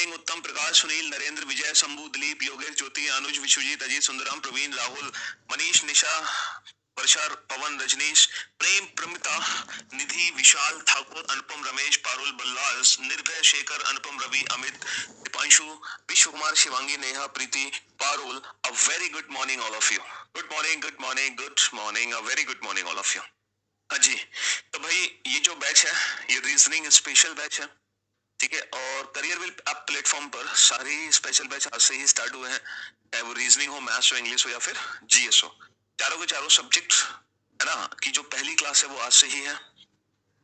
Morning उत्तम, प्रकाश, सुनील, नरेंद्र, विजय, शंभू, दिलीप, योगेश, ज्योति, अनुज, विश्वजीत, अजीत, सुंदरम, प्रवीण, राहुल, मनीष, निशा, वर्षा, पवन, रजनीश, प्रेम, प्रमिता, निधि, विशाल, ठाकुर, अनुपम, रमेश, पारुल, बल्लाल, निर्भय, शेखर, अनुपम, Ravi, Amit, Deepanshu, Vishwa Kumar, Shivangi, Neha, Preeti, Parul. A very good morning all of you. Good morning, good morning, good morning, a very good morning all of you. हाँ जी, तो भाई ये जो बैच है ये रीजनिंग स्पेशल बैच है, ठीक है। और करियर विल आप प्लेटफॉर्म पर सारे स्पेशल बैच आज से ही स्टार्ट हुए हैं, चाहे वो रीजनिंग हो, मैथ्स हो, इंग्लिश हो या फिर जीएस हो, चारों के चारों सब्जेक्ट है ना की जो पहली क्लास है वो आज से ही है।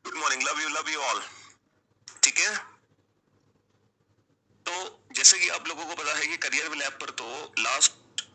Good morning, love you all, ठीक है। तो जैसे कि आप लोगों को पता है कि करियर विल ऐप पर तो लास्ट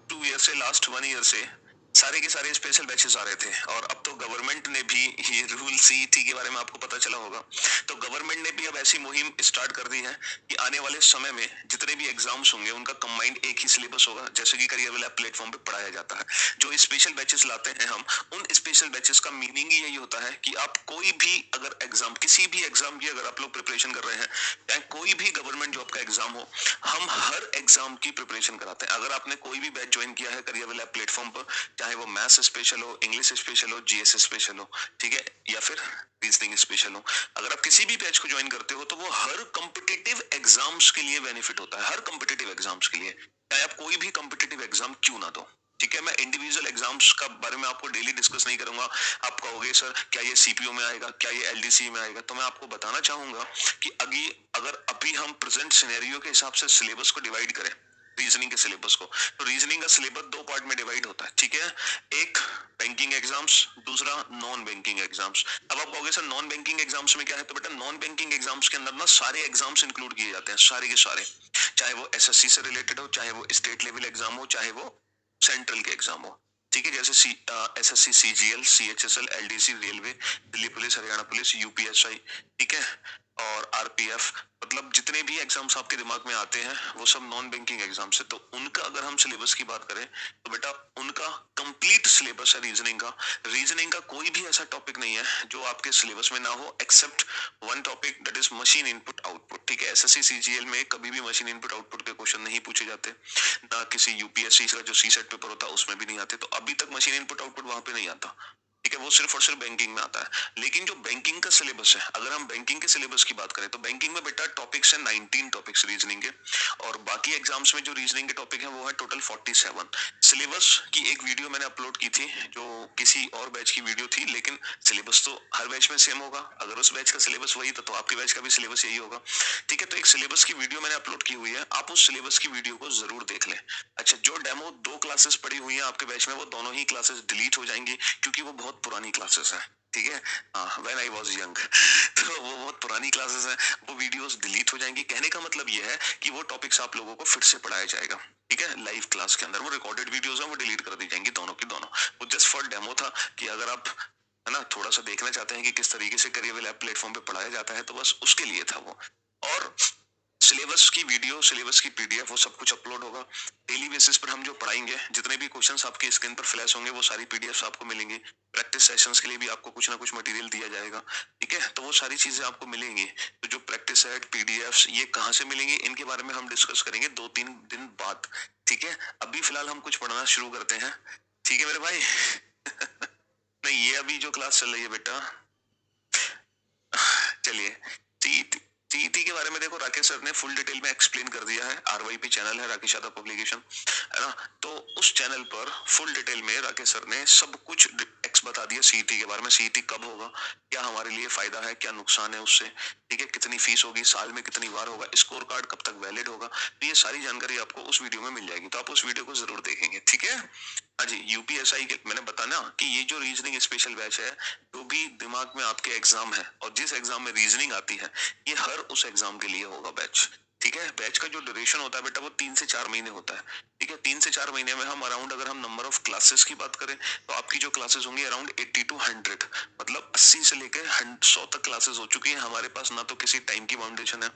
2 ईयर से, लास्ट 1 ईयर से सारे के सारे स्पेशल बैचेस आ रहे थे, और अब तो गवर्नमेंट ने भी ये रूल सीईटी के बारे में आपको पता चला होगा, तो गवर्नमेंट ने भी अब ऐसी मुहिम स्टार्ट कर दी है कि आने वाले समय में जितने भी एग्जाम्स होंगे उनका कंबाइंड एक ही सिलेबस होगा, जैसे कि करियर विल ऐप प्लेटफॉर्म पे पढ़ाया जाता है। जो स्पेशल बैचेस लाते हैं हम, उन स्पेशल बैचेस का मीनिंग ही यही होता है कि आप कोई भी अगर एग्जाम, किसी भी एग्जाम की अगर आप लोग प्रिपरेशन कर रहे हैं, चाहे कोई भी गवर्नमेंट जॉब का एग्जाम हो, हम हर एग्जाम की प्रिपरेशन कराते हैं। अगर आपने कोई भी बैच ज्वाइन किया है करियर विल ऐप प्लेटफॉर्म पर, चाहे वो मैथ्स स्पेशल हो, इंग्लिश स्पेशल हो, जीएस स्पेशल हो, ठीक है, या फिर रीजनिंग स्पेशल हो, अगर आप किसी भी बैच को ज्वाइन करते हो तो वो हर कॉम्पिटिटिव एग्जाम्स के लिए बेनिफिट होता है, हर कॉम्पिटिटिव एग्जाम्स के लिए, चाहे आप कोई भी कॉम्पिटिटिव एग्जाम क्यों ना दो, ठीक है। मैं इंडिविजुअल एग्जाम्स का बारे में आपको डेली डिस्कस नहीं करूंगा। आप कहोगे सर क्या ये सीपीओ में आएगा, क्या ये एलडीसी में आएगा, तो मैं आपको बताना चाहूंगा कि अगर अभी हम प्रेजेंट सिनेरियो के हिसाब से सिलेबस को डिवाइड करें, रीजनिंग के सिलेबस को, तो रीजनिंग का सिलेबस 2 पार्ट में डिवाइड होता है, ठीक है। एक बैंकिंग एग्जाम्स, दूसरा नॉन बैंकिंग एग्जाम्स। अब आप कहोगे सर नॉन बैंकिंग एग्जाम्स में क्या है, तो बेटा नॉन बैंकिंग एग्जाम्स के अंदर ना सारे एग्जाम्स इंक्लूड किए जाते हैं, सारे के सारे, चाहे वो एसएससी से रिलेटेड हो, चाहे वो स्टेट लेवल एग्जाम हो, चाहे वो सेंट्रल के एग्जाम हो, ठीक है। जैसे SSC, CGL, CHSL, LDC, railway, Delhi police, Haryana police, UPSI, ठीक है, और आरपीएफ, मतलब जितने भी एग्जाम्स आपके दिमाग में आते हैं वो सब नॉन बैंकिंग एग्जाम्स है। तो उनका अगर हम सिलेबस की बात करें तो बेटा उनका कंप्लीट सिलेबस है रीजनिंग का। रीजनिंग का कोई भी ऐसा टॉपिक नहीं है जो आपके सिलेबस में ना हो, except one topic, that is machine input output, ठीक है। एसएससी सीजीएल में कभी भी मशीन इनपुट आउटपुट के क्वेश्चन नहीं पूछे जाते, ना किसी यूपीएससी का जो सीसेट पेपर होता है उसमें भी नहीं आते, तो अभी तक मशीन इनपुट आउटपुट वहां पे नहीं आता, ठीक है। वो सिर्फ और सिर्फ बैंकिंग में आता है। लेकिन जो बैंकिंग का सिलेबस है, अगर हम बैंकिंग के सिलेबस की बात करें तो बैंकिंग में बेटा टॉपिक्स है 19 टॉपिक्स रीजनिंग के, और बाकी एग्जाम्स में जो रीजनिंग के टॉपिक है वो है टोटल 47। सिलेबस की एक वीडियो मैंने अपलोड की थी जो किसी और बैच की वीडियो थी, लेकिन सिलेबस तो हर बैच में सेम होगा। अगर उस बैच का सिलेबस वही था तो आपके बैच का भी सिलेबस यही होगा, ठीक है। तो एक सिलेबस की वीडियो मैंने अपलोड की हुई है, आप उस सिलेबस की वीडियो को जरूर देख लें। अच्छा, जो डेमो 2 क्लासेस पड़ी हुई है आपके बैच में, वो दोनों ही क्लासेस डिलीट हो जाएंगी क्योंकि वो बहुत पुरानी क्लासेस है, ठीक है। व्हेन आई वाज यंग तो वो बहुत पुरानी क्लासेस है, वो वीडियोस डिलीट हो जाएंगी। कहने का मतलब ये है कि वो टॉपिक्स आप लोगों को फिर से पढ़ाया जाएगा, ठीक है, लाइव क्लास के अंदर। वो रिकॉर्डेड वीडियोस हैं, वो डिलीट कर दी जाएंगी दोनों की दोनों। वो जस्ट फॉर डेमो था कि अगर आप है ना थोड़ा सा देखना चाहते हैं कि किस तरीके से करियर विल ऐप प्लेटफॉर्म पे पढ़ाया जाता है, तो बस उसके लिए था वो। और सिलेबस की वीडियो, सिलेबस की पीडीएफ, वो सब कुछ अपलोड होगा। डेली बेसिस पर हम जो पढ़ाएंगे, जितने भी क्वेश्चंस आपके स्क्रीन पर फ्लैश होंगे वो सारी पीडीएफ आपको मिलेंगी। प्रैक्टिस सेशंस के लिए भी आपको कुछ ना कुछ मटेरियल दिया जाएगा, ठीक है। तो वो सारी चीजें आपको मिलेंगी। तो जो प्रैक्टिस सेट, पीडीएफ, ये कहाँ से मिलेंगे, इनके बारे में हम डिस्कस करेंगे 2-3 दिन बाद, ठीक है। अभी फिलहाल हम कुछ पढ़ना शुरू करते हैं, ठीक है मेरे भाई नहीं, ये अभी जो क्लास चल रही है बेटा, चलिए, सीईटी के बारे में देखो राकेश सर ने फुल डिटेल में एक्सप्लेन कर दिया है। आरवाईपी चैनल है राकेश यादव पब्लिकेशन, है ना, तो उस चैनल पर फुल डिटेल में राकेश सर ने सब कुछ बता दिया सीईटी के बारे में। सीईटी कब होगा, क्या हमारे लिए फायदा है, क्या नुकसान है उससे, ठीक है, कितनी फीस होगी, साल में कितनी बार होगा, स्कोर कार्ड कब तक वैलिड होगा, तो ये सारी जानकारी आपको उस वीडियो में मिल जाएगी, तो आप उस वीडियो को जरूर देखेंगे, ठीक है। हाँ जी, यूपीएसआई के मैंने बताना कि ये जो रीजनिंग स्पेशल बैच है, जो भी दिमाग में आपके एग्जाम है और जिस एग्जाम में रीजनिंग आती है, ये हर उस एग्जाम के लिए होगा बैच, ठीक है। बैच का जो ड्यूरेशन होता है बेटा वो 3 से 4 महीने होता है, ठीक है। 3 से 4 महीने में हम अराउंड, अगर हम नंबर ऑफ क्लासेस की बात करें तो आपकी जो क्लासेस होंगी अराउंड 80 to 100, मतलब 80 से लेकर 100 तक क्लासेस हो चुकी है हमारे पास। ना तो किसी टाइम की बाउंडेशन है,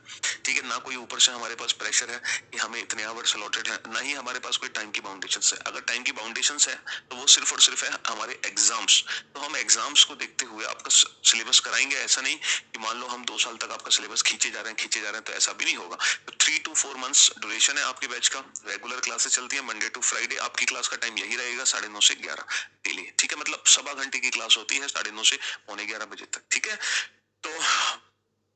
ठीक है, ना कोई ऊपर से हमारे पास प्रेशर है कि हमें इतने आवर्स अलॉटेड है, ना ही हमारे पास कोई टाइम की बाउंडेशन है। अगर टाइम की बाउंडेशन है तो वो सिर्फ और सिर्फ है हमारे एग्जाम्स। तो हम एग्जाम्स को देखते हुए आपका सिलेबस कराएंगे, ऐसा नहीं कि मान लो हम 2 साल तक आपका सिलेबस खींचे जा रहे हैं तो ऐसा भी नहीं होगा। तो 3 to 4 months ड्यूरेशन है आपके बैच का। रेगुलर क्लासेस चलती है मंडे टू फ्राइडे। आपकी क्लास का टाइम यही रहेगा 9:30 से 11 डेली, ठीक है। मतलब सवा घंटे की क्लास होती है 9:30 से 11:15 बजे तक, ठीक है। तो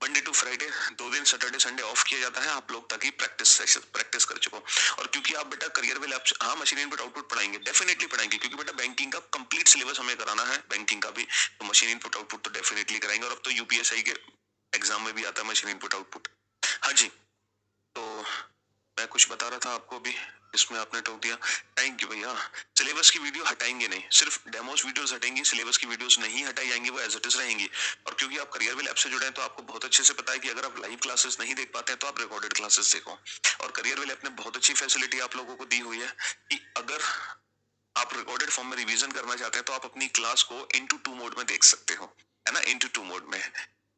मंडे टू फ्राइडे 2 दिन सैटरडे संडे ऑफ किया जाता है आप लोग, ताकि प्रैक्टिस कर चुको। और क्योंकि आप बेटा करियर विल ऐप, हाँ मशीन इनपुट आउटपुट पढ़ाएंगे, डेफिनेटली पढ़ाएंगे, क्योंकि बेटा बैंकिंग का कंप्लीट सिलेबस हमें कराना है, बैंकिंग का भी। तो मशीन इनपुट आउटपुट तो डेफिनेटली कराएंगे। और अब तो यूपीएसआई के एग्जाम में भी आता है मशीन इनपुट आउटपुट। हाँ जी, तो मैं कुछ बता रहा था आपको भी, इसमें आपने टोक दिया। थैंक यू भैया। सिलेबस की वीडियो हटाएंगे नहीं, सिर्फ डेमोस वीडियोस हटेंगी, सिलेबस की वीडियोस नहीं हटाई जाएंगी, वो एज इट इज रहेंगी। और क्योंकि आप करियर विल ऐप से जुड़े हैं तो आपको बहुत अच्छे से पता है कि अगर आप लाइव क्लासेस नहीं देख पाते हैं तो आप रिकॉर्डेड क्लासेस देखो। और करियर विल ऐप ने बहुत अच्छी फैसिलिटी आप लोगों को दी हुई है कि अगर आप रिकॉर्डेड फॉर्म में रिवीजन करना चाहते हैं तो आप अपनी क्लास को इनटू 2 मोड में देख सकते हो, है ना, इनटू 2 मोड में।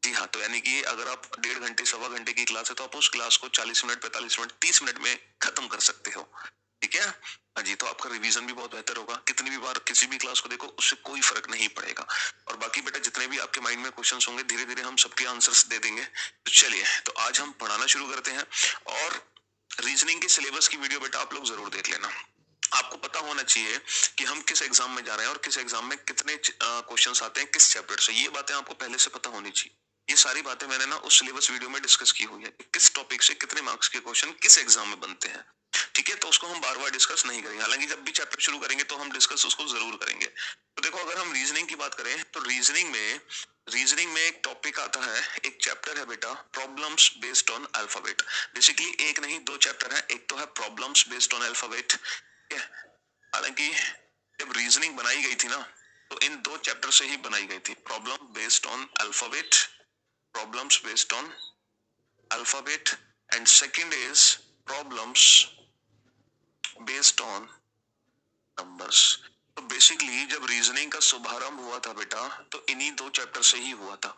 जी हाँ, तो यानी कि अगर आप 1.5 घंटे सवा घंटे की क्लास है तो आप उस क्लास को 40 मिनट 45 मिनट 30 मिनट में खत्म कर सकते हो, ठीक है। हाँ जी, तो आपका रिवीजन भी बहुत बेहतर होगा। कितनी भी बार किसी भी क्लास को देखो उससे कोई फर्क नहीं पड़ेगा। और बाकी बेटा जितने भी आपके माइंड में क्वेश्चंस होंगे धीरे धीरे हम सबके आंसर्स दे देंगे। तो चलिए, तो आज हम पढ़ाना शुरू करते हैं। और रीजनिंग के सिलेबस की वीडियो बेटा आप लोग जरूर देख लेना। आपको पता होना चाहिए कि हम किस एग्जाम में जा रहे हैं और किस एग्जाम में कितने क्वेश्चंस आते हैं किस चैप्टर से। ये बातें आपको पहले से पता होनी चाहिए। ये सारी बातें मैंने ना उस सिलेबस वीडियो में डिस्कस की हुई है, किस टॉपिक से कितने मार्क्स के क्वेश्चन किस एग्जाम में बनते हैं, ठीक है। तो उसको हम बार बार डिस्कस नहीं करेंगे, हालांकि जब भी चैप्टर शुरू करेंगे तो हम डिस्कस उसको जरूर करेंगे। तो देखो, अगर हम रीजनिंग की बात करें तो रीजनिंग में एक टॉपिक आता है, एक चैप्टर है बेटा, problems based on alphabet. Basically एक नहीं दो चैप्टर है, एक तो है प्रॉब्लम्स बेस्ड ऑन अल्फाबेट, ठीक है। हालांकि जब रीजनिंग बनाई गई थी ना तो इन दो चैप्टर से ही बनाई गई थी, problem based on alphabet, problems based on alphabet, and second is problems based on numbers. तो बेसिकली जब रीजनिंग का शुभारंभ हुआ था बेटा तो इन्हीं दो चैप्टर से ही हुआ था,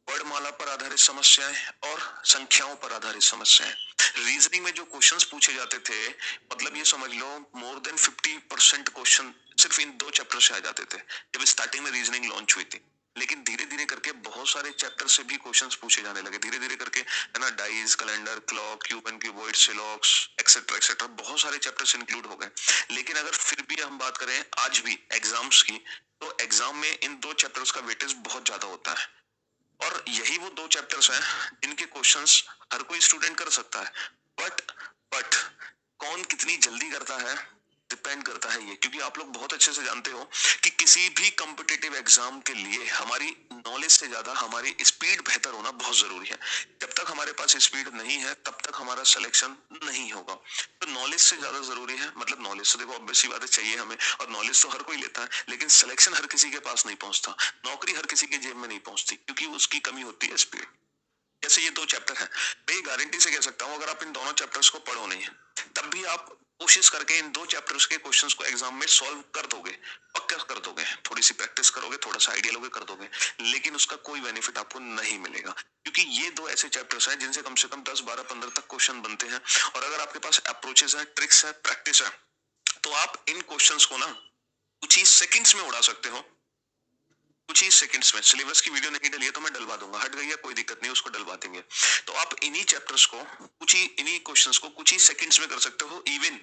वर्णमाला पर आधारित समस्याएं और संख्याओं पर आधारित समस्याएं। रीजनिंग में जो क्वेश्चंस पूछे जाते थे, मतलब ये समझ लो मोर देन 50% क्वेश्चन सिर्फ इन दो चैप्टर से आ जाते थे जब स्टार्टिंग में रीजनिंग लॉन्च हुई थी। लेकिन धीरे धीरे करके बहुत सारे चैप्टर से भी क्वेश्चंस पूछे जाने लगे, धीरे धीरे करके, है ना। Dice, calendar, clock, cube and cuboid, सिलॉक्स, एक्सेट्रा एक्सेट्रा, बहुत सारे चैप्टर्स इंक्लूड हो गए। लेकिन अगर फिर भी हम बात करें आज भी एग्जाम्स की, तो एग्जाम में इन दो चैप्टर्स का वेटेज बहुत ज्यादा होता है। और यही वो दो चैप्टर्स हैं जिनके क्वेश्चंस हर कोई स्टूडेंट कर सकता है, बट कौन कितनी जल्दी करता है डिपेंड करता है ये, क्योंकि आप लोग बहुत अच्छे से जानते हो कि किसी भी कॉम्पिटिटिव एग्जाम के लिए हमारी नॉलेज से ज्यादा हमारी स्पीड बेहतर होना बहुत जरूरी है। जब तक हमारे पास स्पीड नहीं है तब तक हमारा सिलेक्शन नहीं होगा। तो नॉलेज से ज्यादा जरूरी है, मतलब नॉलेज तो देखो ऑब्वियस सी बात है चाहिए हमें, और नॉलेज तो हर कोई लेता है, लेकिन सिलेक्शन हर किसी के पास नहीं पहुंचता, नौकरी हर किसी के जेब में नहीं पहुंचती, क्योंकि उसकी कमी होती है स्पीड। जैसे ये दो चैप्टर है, मैं गारंटी से कह सकता हूँ अगर आप इन दोनों चैप्टर्स को पढ़ो नहीं तब भी आप कोशिश करके इन दो चैप्टर्स के क्वेश्चंस को एग्जाम में सॉल्व कर दोगे, पक्का कर दोगे, थोड़ी सी प्रैक्टिस करोगे, थोड़ा सा आइडिया लोगे, कर दोगे। लेकिन उसका कोई बेनिफिट आपको नहीं मिलेगा, क्योंकि ये दो ऐसे चैप्टर्स हैं जिनसे कम से कम 10 12 15 तक क्वेश्चन बनते हैं। और अगर आपके पास अप्रोचेस है, ट्रिक्स है, प्रैक्टिस है, तो आप इन क्वेश्चंस को ना कुछ ही सेकंड्स में उड़ा सकते हो, कुछ ही सेकंड्स में। सिलेबस की वीडियो नहीं डली है तो मैं डलवा दूंगा, हट गई है कोई दिक्कत नहीं, उसको डलवा देंगे। तो आप इन्हीं चैप्टर्स को इन्हीं क्वेश्चंस को कुछ ही सेकंड्स में कर सकते हो, even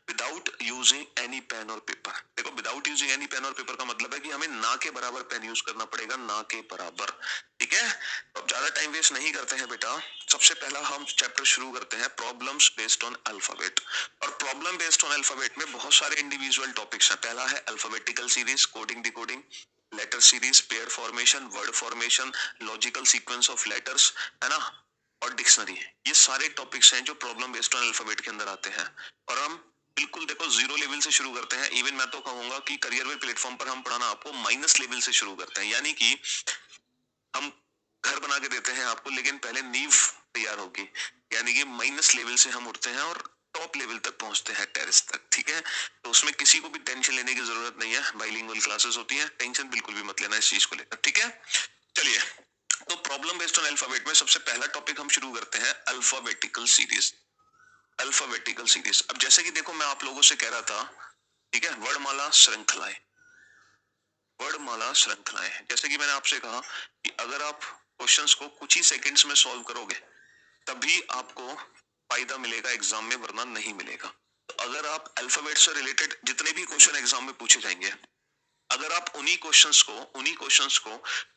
without using any pen और पेपर। देखो, विदाउट यूजिंग एनी पेन और पेपर का मतलब है कि हमें ना के बराबर पेन यूज करना पड़ेगा, ना के बराबर, ठीक है। तो अब ज्यादा टाइम वेस्ट नहीं करते हैं बेटा, सबसे पहला हम चैप्टर शुरू करते हैं प्रॉब्लम्स बेस्ड ऑन अल्फाबेट। और प्रॉब्लम बेस्ड ऑन अल्फाबेट में बहुत सारे इंडिविजुअल टॉपिक्स हैं। पहला है alphabetical series, coding decoding, letter series, pair formation, word formation, logical sequence of letters, है ना, और डिक्शनरी। ये सारे टॉपिक्स हैं जो प्रॉब्लम बेस्ड ऑन अल्फाबेट के अंदर आते हैं। और हम बिल्कुल देखो जीरो लेवल से शुरू करते हैं, इवन मैं तो कहूंगा कि करियर वे प्लेटफॉर्म पर हम पढ़ाना आपको माइनस लेवल से शुरू करते हैं, यानी कि हम घर बना के देते हैं आपको, लेकिन पहले नींव तैयार होगी, यानी कि माइनस लेवल से हम उठते हैं और टॉप लेवल तक पहुंचते हैं, टेरेस तक, ठीक है। तो उसमें किसी को भी टेंशन लेने की जरूरत नहीं है, बाइलिंगुअल क्लासेस होती है, टेंशन बिल्कुल भी मत लेना इस चीज को लेकर, ठीक है। चलिए, तो प्रॉब्लम बेस्ड ऑन अल्फाबेट में सबसे पहला टॉपिक हम शुरू करते हैं अल्फाबेटिकल सीरीज। अल्फाबेटिकल सीरीज, अब जैसे कि देखो मैं आप लोगों से कह रहा था, ठीक है, वर्णमाला श्रृंखलाएं, वर्णमाला श्रृंखलाएं, जैसे कि मैंने आपसे कहा कि अगर आप क्वेश्चंस को कुछ ही सेकंड्स में सॉल्व करोगे तभी आपको फायदा मिलेगा एग्जाम में, वरना नहीं मिलेगा। तो अगर आप अल्फाबेट से रिलेटेड जितने भी क्वेश्चन एग्जाम में पूछे जाएंगे, अगर आप उन्हीं क्वेश्चंस को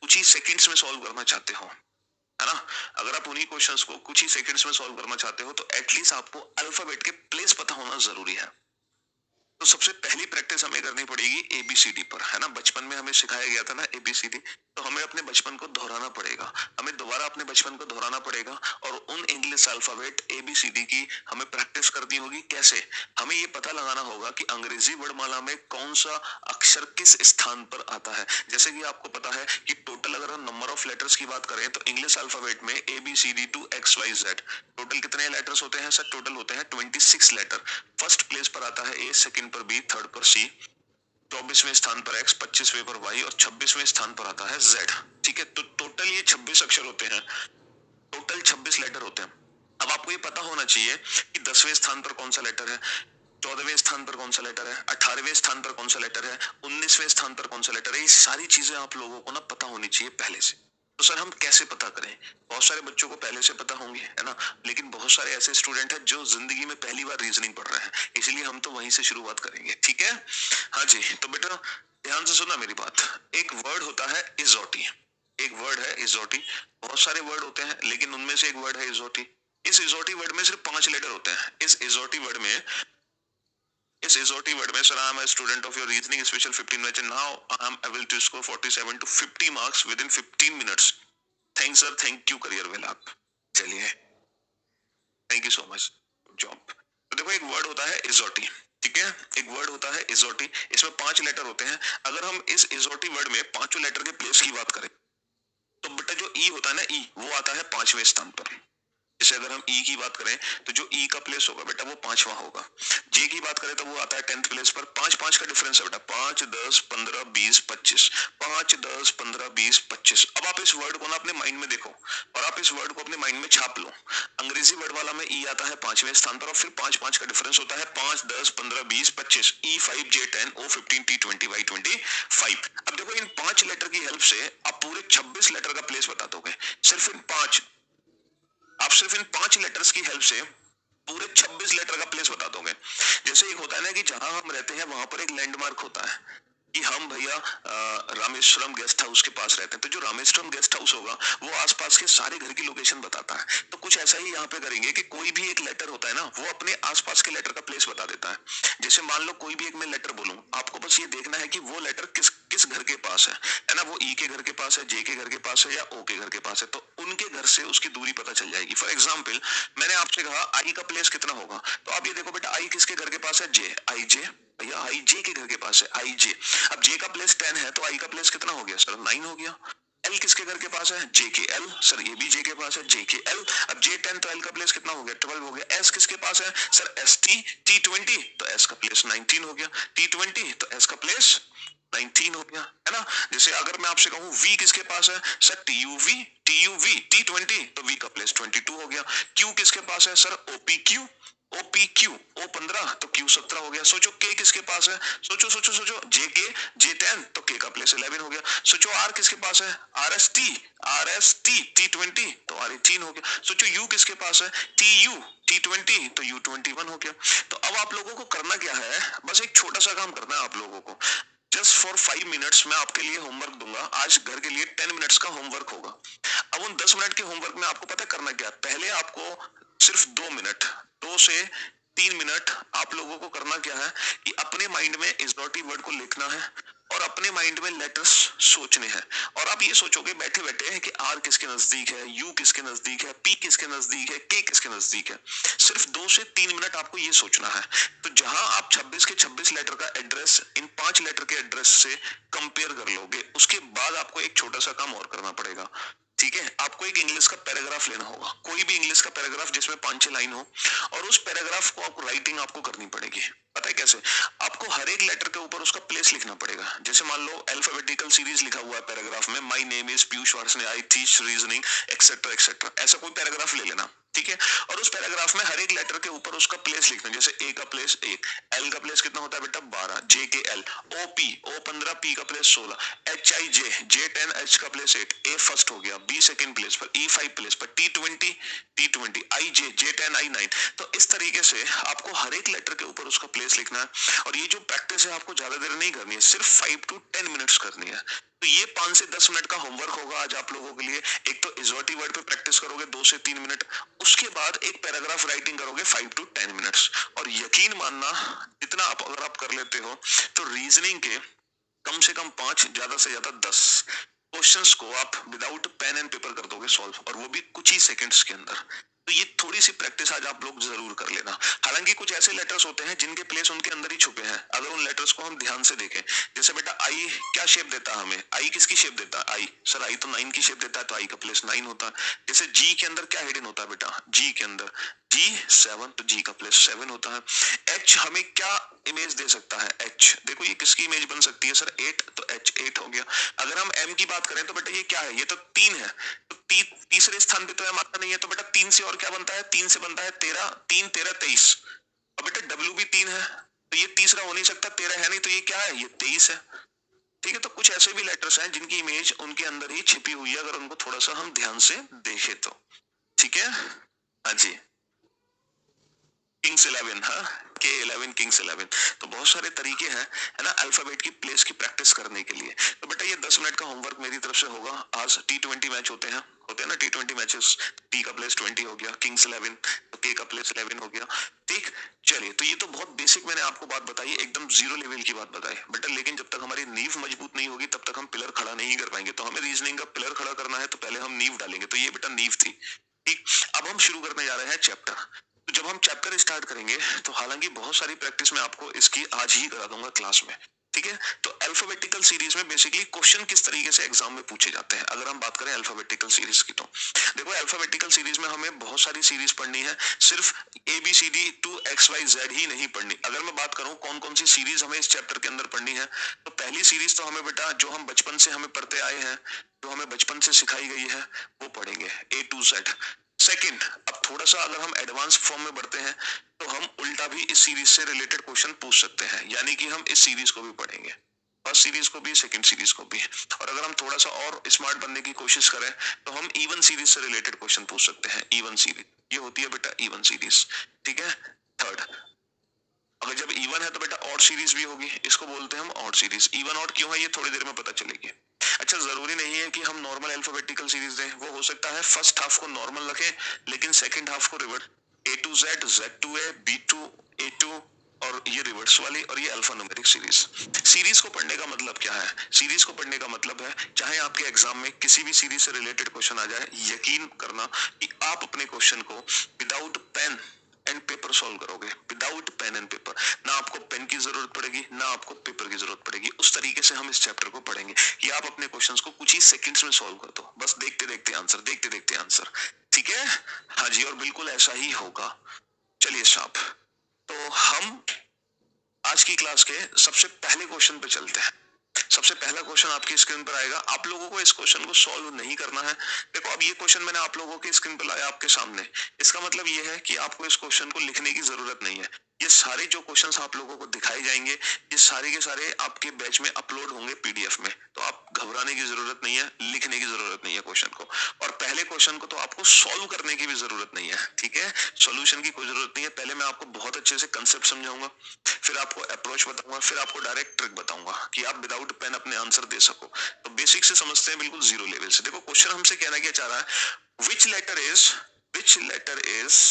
कुछ ही सेकंड्स में सॉल्व करना चाहते हो, है ना, अगर आप उन्हीं क्वेश्चंस को कुछ ही सेकंड्स में सॉल्व करना चाहते हो, तो एटलीस्ट आपको अल्फाबेट के प्लेस पता होना जरूरी है। तो सबसे पहली प्रैक्टिस हमें करनी पड़ेगी एबीसीडी पर, है ना। बचपन में हमें सिखाया गया था ना एबीसीडी, तो हमें अपने बचपन को दोहराना पड़ेगा, हमें दोबारा अपने बचपन को दोहराना पड़ेगा, और उन इंग्लिश अल्फाबेट एबीसीडी की हमें प्रैक्टिस करनी होगी। कैसे? हमें ये पता लगाना होगा कि अंग्रेजी वर्णमाला में कौन सा अक्षर किस स्थान पर आता है। जैसे कि आपको पता है कि टोटल अगर हम नंबर ऑफ लेटर्स की बात करें, तो इंग्लिश अल्फाबेट में A B C D to X Y Z total कितने लेटर्स होते हैं सर? टोटल होते हैं 26 लेटर। फर्स्ट प्लेस पर आता है ए, सेकंड पर बी, थर्ड पर सी, 24वें स्थान पर एक्स, 25वें पर वाई और 26वें स्थान पर आता है जेड। ठीक है, तो टोटल ये 26 अक्षर होते हैं, टोटल 26 लेटर होते हैं। अब आपको ये पता होना चाहिए कि 10वें स्थान पर कौन सा लेटर है, 14वें स्थान पर कौन सा लेटर है, 18वें स्थान पर कौन सा लेटर है, 19वें स्थान पर कौन सा लेटर है। ये सारी चीजें आप लोगों को ना पता होनी चाहिए पहले से। तो सर हम कैसे पता करें? बहुत सारे बच्चों को पहले से पता होंगे, है ना, लेकिन बहुत सारे ऐसे स्टूडेंट हैं जो जिंदगी में पहली बार रीजनिंग पढ़ रहे हैं, इसलिए हम तो वहीं से शुरुआत करेंगे। ठीक है, हाँ जी। तो बेटा ध्यान से सुना मेरी बात। एक वर्ड होता है इजोटी, एक वर्ड है इजोटी। बहुत सारे वर्ड होते हैं, लेकिन उनमें से एक वर्ड है इजोटी। इस इजोटी वर्ड में सिर्फ 5 लेटर होते हैं। इस इजोटी वर्ड में sir, I am a student of your reasoning special 15 minutes and now I am able to score 47 to 50 marks within 15 minutes. Thanks sir, thank you career well आप। चलिए, thank you so much, job. तो देखो एक word होता है इजोटी, ठीक है, एक वर्ड होता है इजोटी, इसमें 5 लेटर होते हैं। अगर हम इस इजोटी वर्ड में 5 लेटर के प्लेस की बात करें, तो बेटा जो ई होता है ना, ई वो आता है 5वें स्थान पर। जैसे अगर हम ई की बात करें, तो जो ई का प्लेस होगा बेटा वो 5वां होगा। जे की बात करें तो वो आता है 10th प्लेस पर। 5 का डिफरेंस है बेटा, 5 10 15 20 25, 5 10 15 20 25। अब आप इस वर्ड को ना अपने माइंड में देखो, और आप इस वर्ड को अपने माइंड में छाप लो। अंग्रेजी वर्ड वाला में ई आता है 5वें स्थान पर, और फिर 5 का डिफरेंस होता है 5 10 15 20 25, ई 5 जे 10 ओ 15 टी 20 वाई 25। अब देखो इन 5 लेटर की हेल्प से आप पूरे 26 लेटर का प्लेस बता दोगे। सिर्फ इन 5 लेटर्स की हेल्प से पूरे 26 लेटर का प्लेस बता दोगे। जैसे एक होता है ना कि जहां हम रहते हैं वहां पर एक लैंडमार्क होता है कि हम भैया रामेश्वरम गेस्ट हाउस के पास रहते हैं, तो जो रामेश्वरम गेस्ट हाउस होगा वो आसपास के सारे घर की लोकेशन बताता है। तो कुछ ऐसा ही यहाँ पे करेंगे कि कोई भी एक लेटर होता है ना, वो अपने आसपास के लेटर का प्लेस बता देता है। जैसे मान लो कोई भी एक मैं लेटर बोलूं, आपको बस ये देखना है कि वो लेटर किस किस घर के पास है ना, वो ई के घर के पास है, जे के घर के पास है, या ओ के घर के पास है, तो उनके घर से उसकी दूरी पता चल जाएगी। फॉर एग्जाम्पल मैंने आपसे कहा आई का प्लेस कितना होगा, तो आप ये देखो बेटा आई किसके घर के पास है, जे, आई जे, भैया आई जे के घर के पास है, आई जे। अब जे का प्लेस 10 है, तो आई का प्लेस कितना हो गया सर? 9 हो गया। एल किसके घर के पास है? जे के एल, सर ये भी जे के पास है, जे के एल। अब जे 10 तो एल का प्लेस कितना हो गया? 12 हो गया। एस किसके पास है सर? एस टी, टी 20 तो एस का प्लेस 19 हो गया, टी 20 तो एस का प्लेस 19 हो गया, है ना। जैसे अगर मैं आपसे कहूं वी किसके पास है sir? T U V, T U V, T 20 तो वी का प्लेस 22 हो गया। क्यू किसके पास है sir? OP Q, OP Q, O 15 तो क्यू 17 हो गया। सोचो के किसके पास है? सोचो सोचो सोचो, जे के, जे 10 तो के का प्लेस 11 हो गया। सोचो आर किसके पास है? R S T, R S T, T 20 तो आर 18 हो गया। सोचो यू किसके पास है? टी यू, टी 20 तो यू 21 हो गया। तो अब आप लोगों को करना क्या है, बस एक छोटा सा काम करना है आप लोगों को। जस्ट फॉर 5 मिनट्स मैं आपके लिए होमवर्क दूंगा। आज घर के लिए 10 मिनट्स का होमवर्क होगा। अब उन 10 मिनट के होमवर्क में आपको पता करना क्या, पहले आपको सिर्फ 2 मिनट, 2 से 3 मिनट आप लोगों को करना क्या है कि अपने माइंड में इजोटी वर्ड को लिखना है और अपने माइंड में लेटर्स सोचने हैं। और आप ये सोचोगे बैठे बैठे कि आर किसके नजदीक है, यू किसके नजदीक है, पी किसके नजदीक है, के किसके नजदीक है। सिर्फ 2 से 3 मिनट आपको ये सोचना है। तो जहां आप 26 के 26 लेटर का एड्रेस इन 5 लेटर के एड्रेस से कंपेयर कर लोगे, उसके बाद आपको एक छोटा सा काम और करना पड़ेगा। ठीक है, आपको एक इंग्लिश का पैराग्राफ लेना होगा, कोई भी इंग्लिश का पैराग्राफ जिसमें 5-6 लाइन हो, और उस पैराग्राफ को आपको राइटिंग आपको करनी पड़ेगी। पता है कैसे? आपको हर एक लेटर के ऊपर उसका प्लेस लिखना पड़ेगा। जैसे मान लो अल्फाबेटिकल सीरीज लिखा हुआ है पैराग्राफ में, my name is Piyush Varshney, I teach reasoning etcetera etcetera, ऐसा कोई पैराग्राफ ले लेना। ठीक है, और उस पैराग्राफ में हर एक लेटर के ऊपर उसका प्लेस लिखना है। जैसे ए का प्लेस 1, एल का प्लेस कितना होता है बेटा 12, J K L, O P O 15, P का place 16, H I J J 10, H का प्लेस 8, ए फर्स्ट हो गया, बी सेकंड प्लेस पर, ई 5 प्लेस पर, टी 20, आई जे जे 10, आई 9। तो इस तरीके से आपको हर एक लेटर के ऊपर उसका प्लेस लिखना है। और ये जो प्रैक्टिस है आपको ज्यादा देर नहीं करनी है, सिर्फ 5 to 10 मिनट्स करनी है। तो ये 5 से 10 मिनट का होमवर्क होगा आज आप लोगों के लिए। एक तो इजोटी वर्ड पे प्रैक्टिस करोगे 2 से 3 मिनट, उसके बाद एक पैराग्राफ राइटिंग करोगे 5 to 10 मिनट्स। और यकीन मानना जितना आप अगर आप कर लेते हो तो रीजनिंग के कम से कम 5, ज्यादा से ज्यादा 10 क्वेश्चंस को आप विदाउट पेन एंड पेपर कर दोगे सॉल्व, और वो भी कुछ ही सेकंड्स के अंदर। तो ये थोड़ी सी प्रैक्टिस आज आप लोग जरूर कर लेना। हालांकि कुछ ऐसे लेटर्स होते हैं जिनके प्लेस उनके अंदर ही छुपे हैं, अगर उन लेटर्स को हम ध्यान से देखें। जैसे बेटा आई क्या शेप देता है हमें, आई किसकी शेप देता है, आई सर आई तो 9 की शेप देता है, तो आई का प्लेस 9 होता है। जैसे जी के अंदर क्या हिडन होता है बेटा, जी के अंदर जी 7, तो जी का प्लेस 7 होता है। एच हमें क्या इमेज दे सकता है, एच देखो ये किसकी इमेज बन सकती है सर 8, तो एच 8 हो गया। अगर हम एम की बात करें तो बेटा ये क्या है, ये तो 3 है, तो तीसरे स्थान पे तो एम आता नहीं है, तो बेटा 3 से और क्या बनता है, 3 से बनता है 13, 3 13 23। और बेटा डब्ल्यू भी 3 है, तो ये तीसरा हो नहीं सकता, 13 है नहीं, तो ये क्या है, ये 23 है। ठीक है, तो कुछ ऐसे भी लेटर्स हैं जिनकी इमेज उनके अंदर ही छिपी हुई है, अगर उनको थोड़ा सा हम ध्यान से देखें तो। ठीक है, हाँ जी, किंग्स 11, हाँ K11 किंग्स 11। तो बहुत सारे तरीके हैं, है ना, अल्फाबेट की प्लेस की प्रैक्टिस करने के लिए। तो बेटा ये 10 मिनट का होमवर्क मेरी तरफ से होगा। आज T20 मैच होते हैं ना, T20 मैचेस, T का प्लेस 20 हो गया, किंग्स 11, तो K का प्लेस 11 हो गया। ठीक, चलिए, तो ये तो बहुत बेसिक मैंने आपको बात बताई, एकदम जीरो लेवल की बात बताई बेटा, लेकिन जब तक हमारी नींव मजबूत नहीं होगी तब तक हम पिलर खड़ा नहीं कर पाएंगे। तो हमें रीजनिंग का पिलर खड़ा करना है, तो पहले हम नींव डालेंगे। तो ये बेटा नींव थी। ठीक, अब हम शुरू करने जा रहे हैं चैप्टर। तो जब हम चैप्टर स्टार्ट करेंगे तो हालांकि बहुत सारी प्रैक्टिस मैं आपको इसकी आज ही करा दूंगा क्लास में। ठीक है, तो अल्फाबेटिकल सीरीज में बेसिकली क्वेश्चन किस तरीके से एग्जाम में पूछे जाते हैं, अगर हम बात करें अल्फाबेटिकल सीरीज की, तो देखो अल्फाबेटिकल सीरीज में हमें बहुत सारी सीरीज पढ़नी है, सिर्फ ABCD to XYZ ही नहीं पढ़नी। अगर मैं बात करूं कौन कौन सी सीरीज हमें इस चैप्टर के अंदर पढ़नी है, तो पहली सीरीज तो हमें बेटा जो हम बचपन से हमें पढ़ते आए हैं, जो हमें बचपन से सिखाई गई है, वो पढ़ेंगे A to Z। सेकंड, अब थोड़ा सा अगर हम एडवांस फॉर्म में बढ़ते हैं तो हम उल्टा भी इस सीरीज से रिलेटेड क्वेश्चन पूछ सकते हैं, यानी कि हम इस सीरीज को भी पढ़ेंगे, फर्स्ट सीरीज को भी, सेकंड सीरीज को भी। और अगर हम थोड़ा सा और स्मार्ट बनने की कोशिश करें तो हम इवन सीरीज से रिलेटेड क्वेश्चन पूछ सकते हैं, इवन सीरीज, ये होती है बेटा इवन सीरीज। ठीक है, थर्ड, अगर जब इवन है तो बेटा ऑड सीरीज भी होगी, इसको बोलते हैं हम ऑड सीरीज। इवन ऑड क्यों है ये थोड़ी देर में पता चलेगी। अच्छा, जरूरी नहीं है कि हम नॉर्मल अल्फाबेटिकल सीरीज दें, वो हो सकता है फर्स्ट हाफ को नॉर्मल रखें लेकिन सेकंड हाफ को reverse, A to Z, Z to A, B to A2, और ये रिवर्स वाली, और ये अल्फा न्यूमेरिक सीरीज। सीरीज को पढ़ने का मतलब क्या है, सीरीज को पढ़ने का मतलब है चाहे आपके एग्जाम में किसी भी सीरीज से रिलेटेड क्वेश्चन आ जाए, यकीन करना कि आप अपने क्वेश्चन को without pen and paper solve करोगे, विदाउट पेन एंड पेपर। ना आपको पेन की जरूरत पड़ेगी, ना आपको पेपर की जरूरत पड़ेगी। उस तरीके से हम इस चैप्टर को पढ़ेंगे कि आप अपने क्वेश्चंस को कुछ ही सेकंड्स में सॉल्व कर दो, बस देखते देखते आंसर, देखते देखते आंसर। ठीक है, हाँ जी, और बिल्कुल ऐसा ही होगा। चलिए साहब, तो हम आज की क्लास के सबसे पहले क्वेश्चन पे चलते हैं। सबसे पहला क्वेश्चन आपकी स्क्रीन पर आएगा, आप लोगों को इस क्वेश्चन को सॉल्व नहीं करना है। देखो, अब ये क्वेश्चन मैंने आप लोगों के स्क्रीन पर लाया आपके सामने, इसका मतलब ये है कि आपको इस क्वेश्चन को लिखने की जरूरत नहीं है। ये सारे जो क्वेश्चंस आप लोगों को दिखाए जाएंगे, ये सारे के सारे आपके बैच में अपलोड होंगे PDF में, तो आप घबराने की जरूरत नहीं है, लिखने की जरूरत नहीं है क्वेश्चन को। और पहले क्वेश्चन को तो आपको सॉल्व करने की भी जरूरत नहीं है। ठीक है, सॉल्यूशन की कोई जरूरत नहीं है। पहले मैं आपको बहुत अच्छे से कंसेप्ट समझाऊंगा, फिर आपको अप्रोच बताऊंगा, फिर आपको डायरेक्ट ट्रिक बताऊंगा कि आप विदाउट पेन अपने आंसर दे सको। तो बेसिक से समझते हैं, बिल्कुल जीरो लेवल से। देखो क्वेश्चन हमसे कहना क्या चाह रहा है, which letter is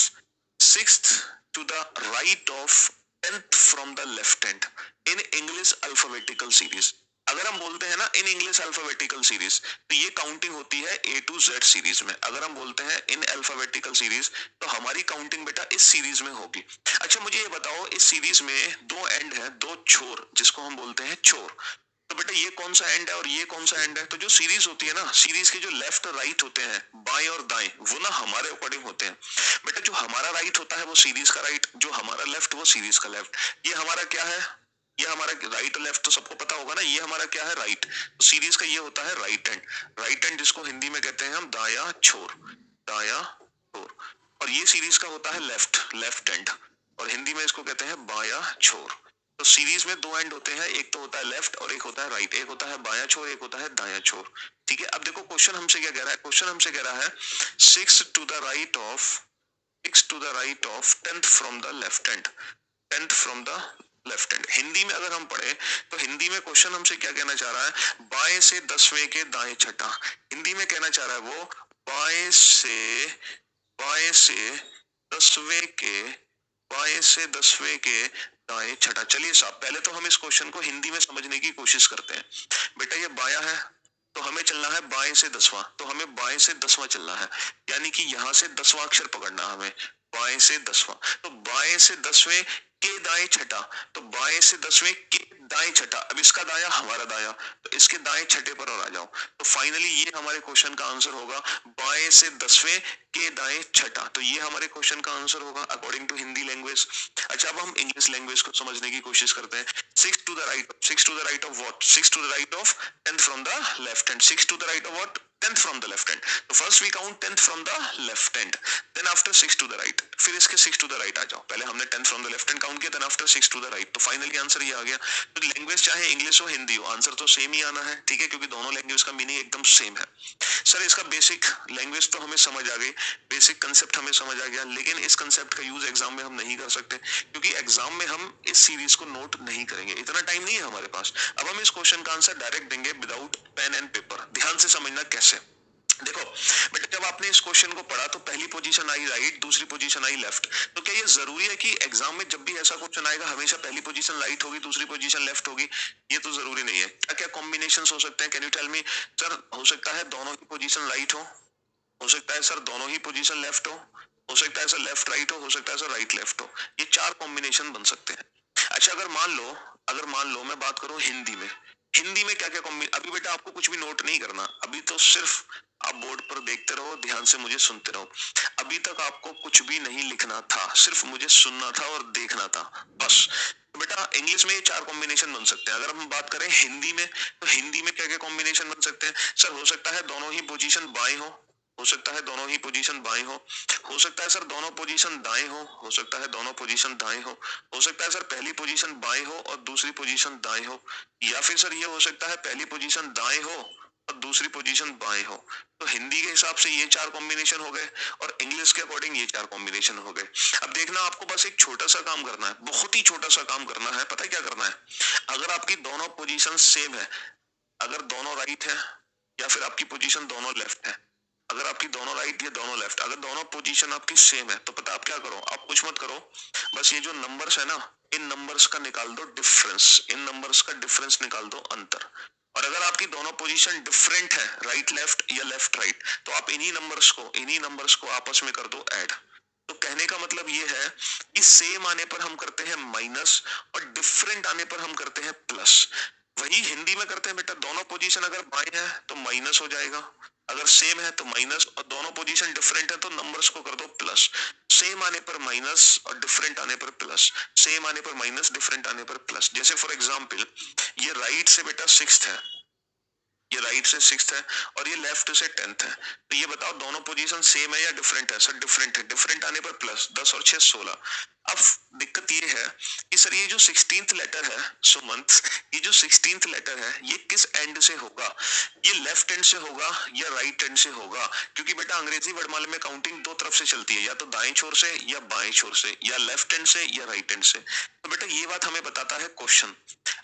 6th to the right of 10th from the left hand in English alphabetical series। अगर हम बोलते हैं ना इन इंग्लिश अल्फाबेटिकल सीरीज, तो ये काउंटिंग होती है A to Z सीरीज में। अगर हम बोलते हैं इन अल्फाबेटिकल सीरीज, तो हमारी काउंटिंग बेटा इस सीरीज में होगी। अच्छा, मुझे ये बताओ, इस सीरीज में 2 एंड है, 2 छोर, जिसको हम बोलते हैं छोर। तो बेटा ये कौन सा एंड है और ये कौन सा एंड है? तो जो सीरीज होती है ना, सीरीज के जो लेफ्ट और राइट होते हैं, बाएं और दाएं, वो ना हमारे अकॉर्डिंग होते हैं। बेटा जो हमारा राइट होता है वो सीरीज का राइट, जो हमारा लेफ्ट वो सीरीज का लेफ्ट। ये हमारा क्या है, ये हमारा राइट और लेफ्ट तो सबको पता होगा ना, ये हमारा क्या है, राइट। तो सीरीज का ये होता है राइट हैंड। राइट हैंड जिसको हिंदी में कहते हैं हम दाया छोर, दाया छोर। और ये सीरीज का होता है लेफ्ट एंड, और हिंदी में इसको कहते हैं बाया छोर। तो सीरीज में दो एंड होते हैं, एक तो होता है लेफ्ट और एक होता है राइट, एक होता है बाया छोर, एक होता है दाया छोर। ठीक है, अब देखो क्वेश्चन हमसे क्या कह रहा है, क्वेश्चन हमसे कह रहा है 6 to the right of 6 to the right of 10th from the left hand, 10th from the left hand. Hindi में अगर हम पढ़े तो हिंदी में क्वेश्चन हमसे क्या कहना चाह रहा है, बाएं से 10वें के दाएं छठा। हिंदी में कहना चाह रहा है वो बाएं से 10वें के बाएं से 10वें के दाएं छठा। चलिए साहब, पहले तो हम इस क्वेश्चन को हिंदी में समझने की कोशिश करते हैं। बेटा ये बाया है तो हमें चलना है बाएं से 10वां, तो हमें बाएं से 10वां चलना है, यानी कि यहां से 10वां अक्षर पकड़ना है हमें, बाएं से 10वां। तो बाएं से 10वें के दाएं छठा, तो बाएं से 10वें के दाएं छठा। अब इसका दाया हमारा दाया, तो इसके दाएं छठे पर और आ जाओ। तो फाइनली ये हमारे क्वेश्चन का आंसर होगा बाएं से 10वें के दाएं छठा। तो ये हमारे क्वेश्चन का आंसर होगा अकॉर्डिंग टू हिंदी लैंग्वेज। अच्छा, अब हम इंग्लिश लैंग्वेज को समझने की कोशिश करते हैं। 6 to the right, 6 to the right of what? 6 to the right of 10th from the left hand. 6 to the right of what? 10th from the left hand. So first we count 10th from the left hand. Then after 6 to the right. फिर इसके 6 to the right आ जाओ। पहले हमने 10th from the left hand count किया, then after 6 to the right. तो finally answer ये आ गया। तो लैंग्वेज चाहे इंग्लिश हो हिंदी हो, आंसर तो सेम ही आना है। ठीक है, क्योंकि दोनों लैंग्वेज का मीनिंग एकदम सेम है। सर इसका बेसिक लैंग्वेज तो हमें समझ आ गई, बेसिक कंसेप्ट हमें समझ आ गया, लेकिन इस कंसेप्ट का यूज एग्जाम में हम नहीं कर सकते, क्योंकि एग्जाम में हम इस सीरीज को नोट नहीं करेंगे, इतना टाइम नहीं है हमारे पास। अब हम इस क्वेश्चन का आंसर डायरेक्ट देंगे विदाउट पेन एंड पेपर। ध्यान से समझना कैसे। देखो बेटा, जब आपने इस क्वेश्चन को पढ़ा तो पहली पोजीशन आई राइट, दूसरी पोजीशन आई लेफ्ट। तो क्या ये जरूरी है कि एग्जाम में जब भी ऐसा क्वेश्चन आएगा हमेशा पहली पोजीशन राइट होगी, दूसरी पोजीशन लेफ्ट होगी? ये तो जरूरी नहीं है। क्या क्या कॉम्बिनेशन हो सकते हैं, can you tell me? Sir हो सकता है दोनों ही पोजीशन राइट हो सकता है सर दोनों ही पोजीशन लेफ्ट हो सकता है सर लेफ्ट राइट हो सकता है सर राइट लेफ्ट हो। ये चार कॉम्बिनेशन बन सकते हैं। अच्छा, अगर मान लो मैं बात करूं हिंदी में, हिंदी में क्या क्या कॉम्बिनेशन। अभी बेटा आपको कुछ भी नोट नहीं करना, अभी तो सिर्फ आप बोर्ड पर देखते रहो, ध्यान से मुझे सुनते रहो। अभी तक आपको कुछ भी नहीं लिखना था, सिर्फ मुझे सुनना था और देखना था, बस। तो बेटा इंग्लिश में ये चार कॉम्बिनेशन बन सकते हैं। अगर हम बात करें हिंदी में, तो हिंदी में क्या क्या कॉम्बिनेशन बन सकते हैं? सर हो सकता है दोनों ही पोजीशन बाएं हो सकता है दोनों ही पोजीशन बाएं हो सकता है सर दोनों पोजीशन दाएं हो सकता है दोनों पोजीशन दाएं हो सकता है सर पहली पोजीशन बाएं हो और दूसरी पोजीशन दाएं हो, या फिर सर ये हो सकता है पहली पोजीशन दाएं हो और दूसरी पोजीशन बाएं हो। तो हिंदी के हिसाब से ये चार कॉम्बिनेशन हो गए और इंग्लिश के अकॉर्डिंग ये चार कॉम्बिनेशन हो गए। अब देखना, आपको बस एक छोटा सा काम करना है, बहुत ही छोटा सा काम करना है। पता है क्या करना है? अगर आपकी दोनों पोजीशन सेम है, अगर दोनों राइट है या फिर आपकी पोजीशन दोनों लेफ्ट है, अगर आपकी दोनों राइट या दोनों लेफ्ट, अगर दोनों पोजीशन आपकी सेम है, तो पता आप क्या करो? आप कुछ मत करो, बस ये जो नंबर्स है ना, इन नंबर्स का निकाल दो डिफरेंस, इन नंबर्स का डिफरेंस निकाल दो, अंतर। और अगर आपकी दोनों पोजीशन डिफरेंट है, राइट लेफ्ट या लेफ्ट राइट, तो आप इन्हीं नंबर्स को आपस में कर दो ऐड। तो कहने का मतलब ये है कि सेम आने पर हम करते हैं माइनस और डिफरेंट आने पर हम करते हैं प्लस। वही हिंदी में करते हैं बेटा, दोनों पोजीशन अगर बाएं है तो माइनस हो जाएगा, अगर सेम है तो माइनस, और दोनों पोजीशन डिफरेंट है तो नंबर्स को कर दो प्लस। सेम आने पर माइनस और डिफरेंट आने पर प्लस, सेम आने पर माइनस, डिफरेंट आने पर प्लस। जैसे फॉर एग्जांपल ये राइट से बेटा 6th है, ये राइट से 6th है और ये लेफ्ट से 10th है, तो ये बताओ दोनों पोजीशन सेम है या डिफरेंट है? सर डिफरेंट है, डिफरेंट आने पर प्लस, 10 और 6 16। अब दिक्कत ये है कि सर ये जो 16th लेटर है सुमंत, ये जो 16th लेटर है ये किस एंड से होगा? ये लेफ्ट एंड से होगा या राइट एंड से होगा? क्योंकि बेटा अंग्रेजी वर्णमाला में काउंटिंग दो तरफ से चलती है, या तो दाएं छोर से या बाएं छोर से, या लेफ्ट एंड से या राइट एंड से। तो बेटा ये बात हमें बताता है क्वेश्चन।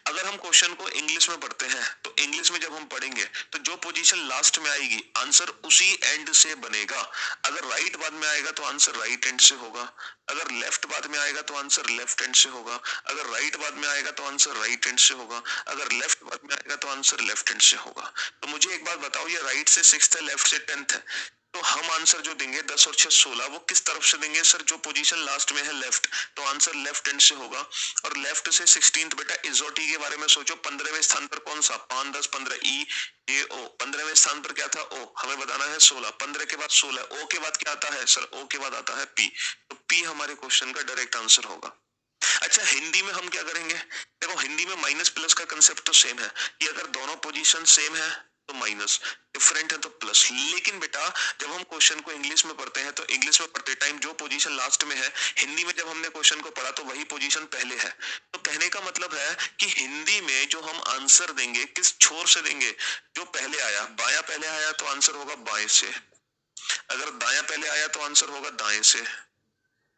अगर हम क्वेश्चन को इंग्लिश में पढ़ते हैं तो इंग्लिश में जब हम पढ़ेंगे तो जो पोजीशन लास्ट में आएगी आंसर उसी एंड से बनेगा। अगर राइट बाद में आएगा तो आंसर राइट एंड से होगा, अगर लेफ्ट बाद में आएगा तो आंसर लेफ्ट एंड से होगा, अगर राइट बाद में आएगा तो आंसर राइट एंड से होगा, अगर लेफ्ट बाद में आएगा तो आंसर लेफ्ट एंड से होगा। तो मुझे एक बात बताओ, ये राइट से 6th है, लेफ्ट से 10th है, तो हम आंसर जो देंगे 10 और 6 16, वो किस तरफ से देंगे? सर जो पोजीशन लास्ट में है लेफ्ट, तो आंसर लेफ्ट एंड से होगा। और लेफ्ट से 16th बेटा इजोटी के बारे में सोचो, 15वें स्थान पर कौन सा? 5 10 15 ई ए ओ, 15वें स्थान पर क्या था? ओ, हमें बताना है 16, 15 के बाद 16, ओ के बाद क्या आता है? सर ओ के बाद आता है पी, तो पी हमारे क्वेश्चन का डायरेक्ट आंसर होगा। अच्छा हिंदी में हम क्या करेंगे? देखो हिंदी में माइनस प्लस का कंसेप्ट तो सेम है कि अगर दोनों पोजीशन सेम है तो माइनस, डिफरेंट है तो प्लस। लेकिन बेटा जब हम क्वेश्चन को इंग्लिश में पढ़ते हैं तो इंग्लिश में पढ़ते टाइम जो पोजीशन लास्ट में है, हिंदी में जब हमने क्वेश्चन को पढ़ा तो वही पोजीशन पहले है। तो कहने का मतलब है कि हिंदी में जो हम आंसर देंगे किस छोर से देंगे, जो पहले आया, बाया पहले आया तो आंसर होगा बाएं से, अगर दाया पहले आया तो आंसर होगा दाएं से,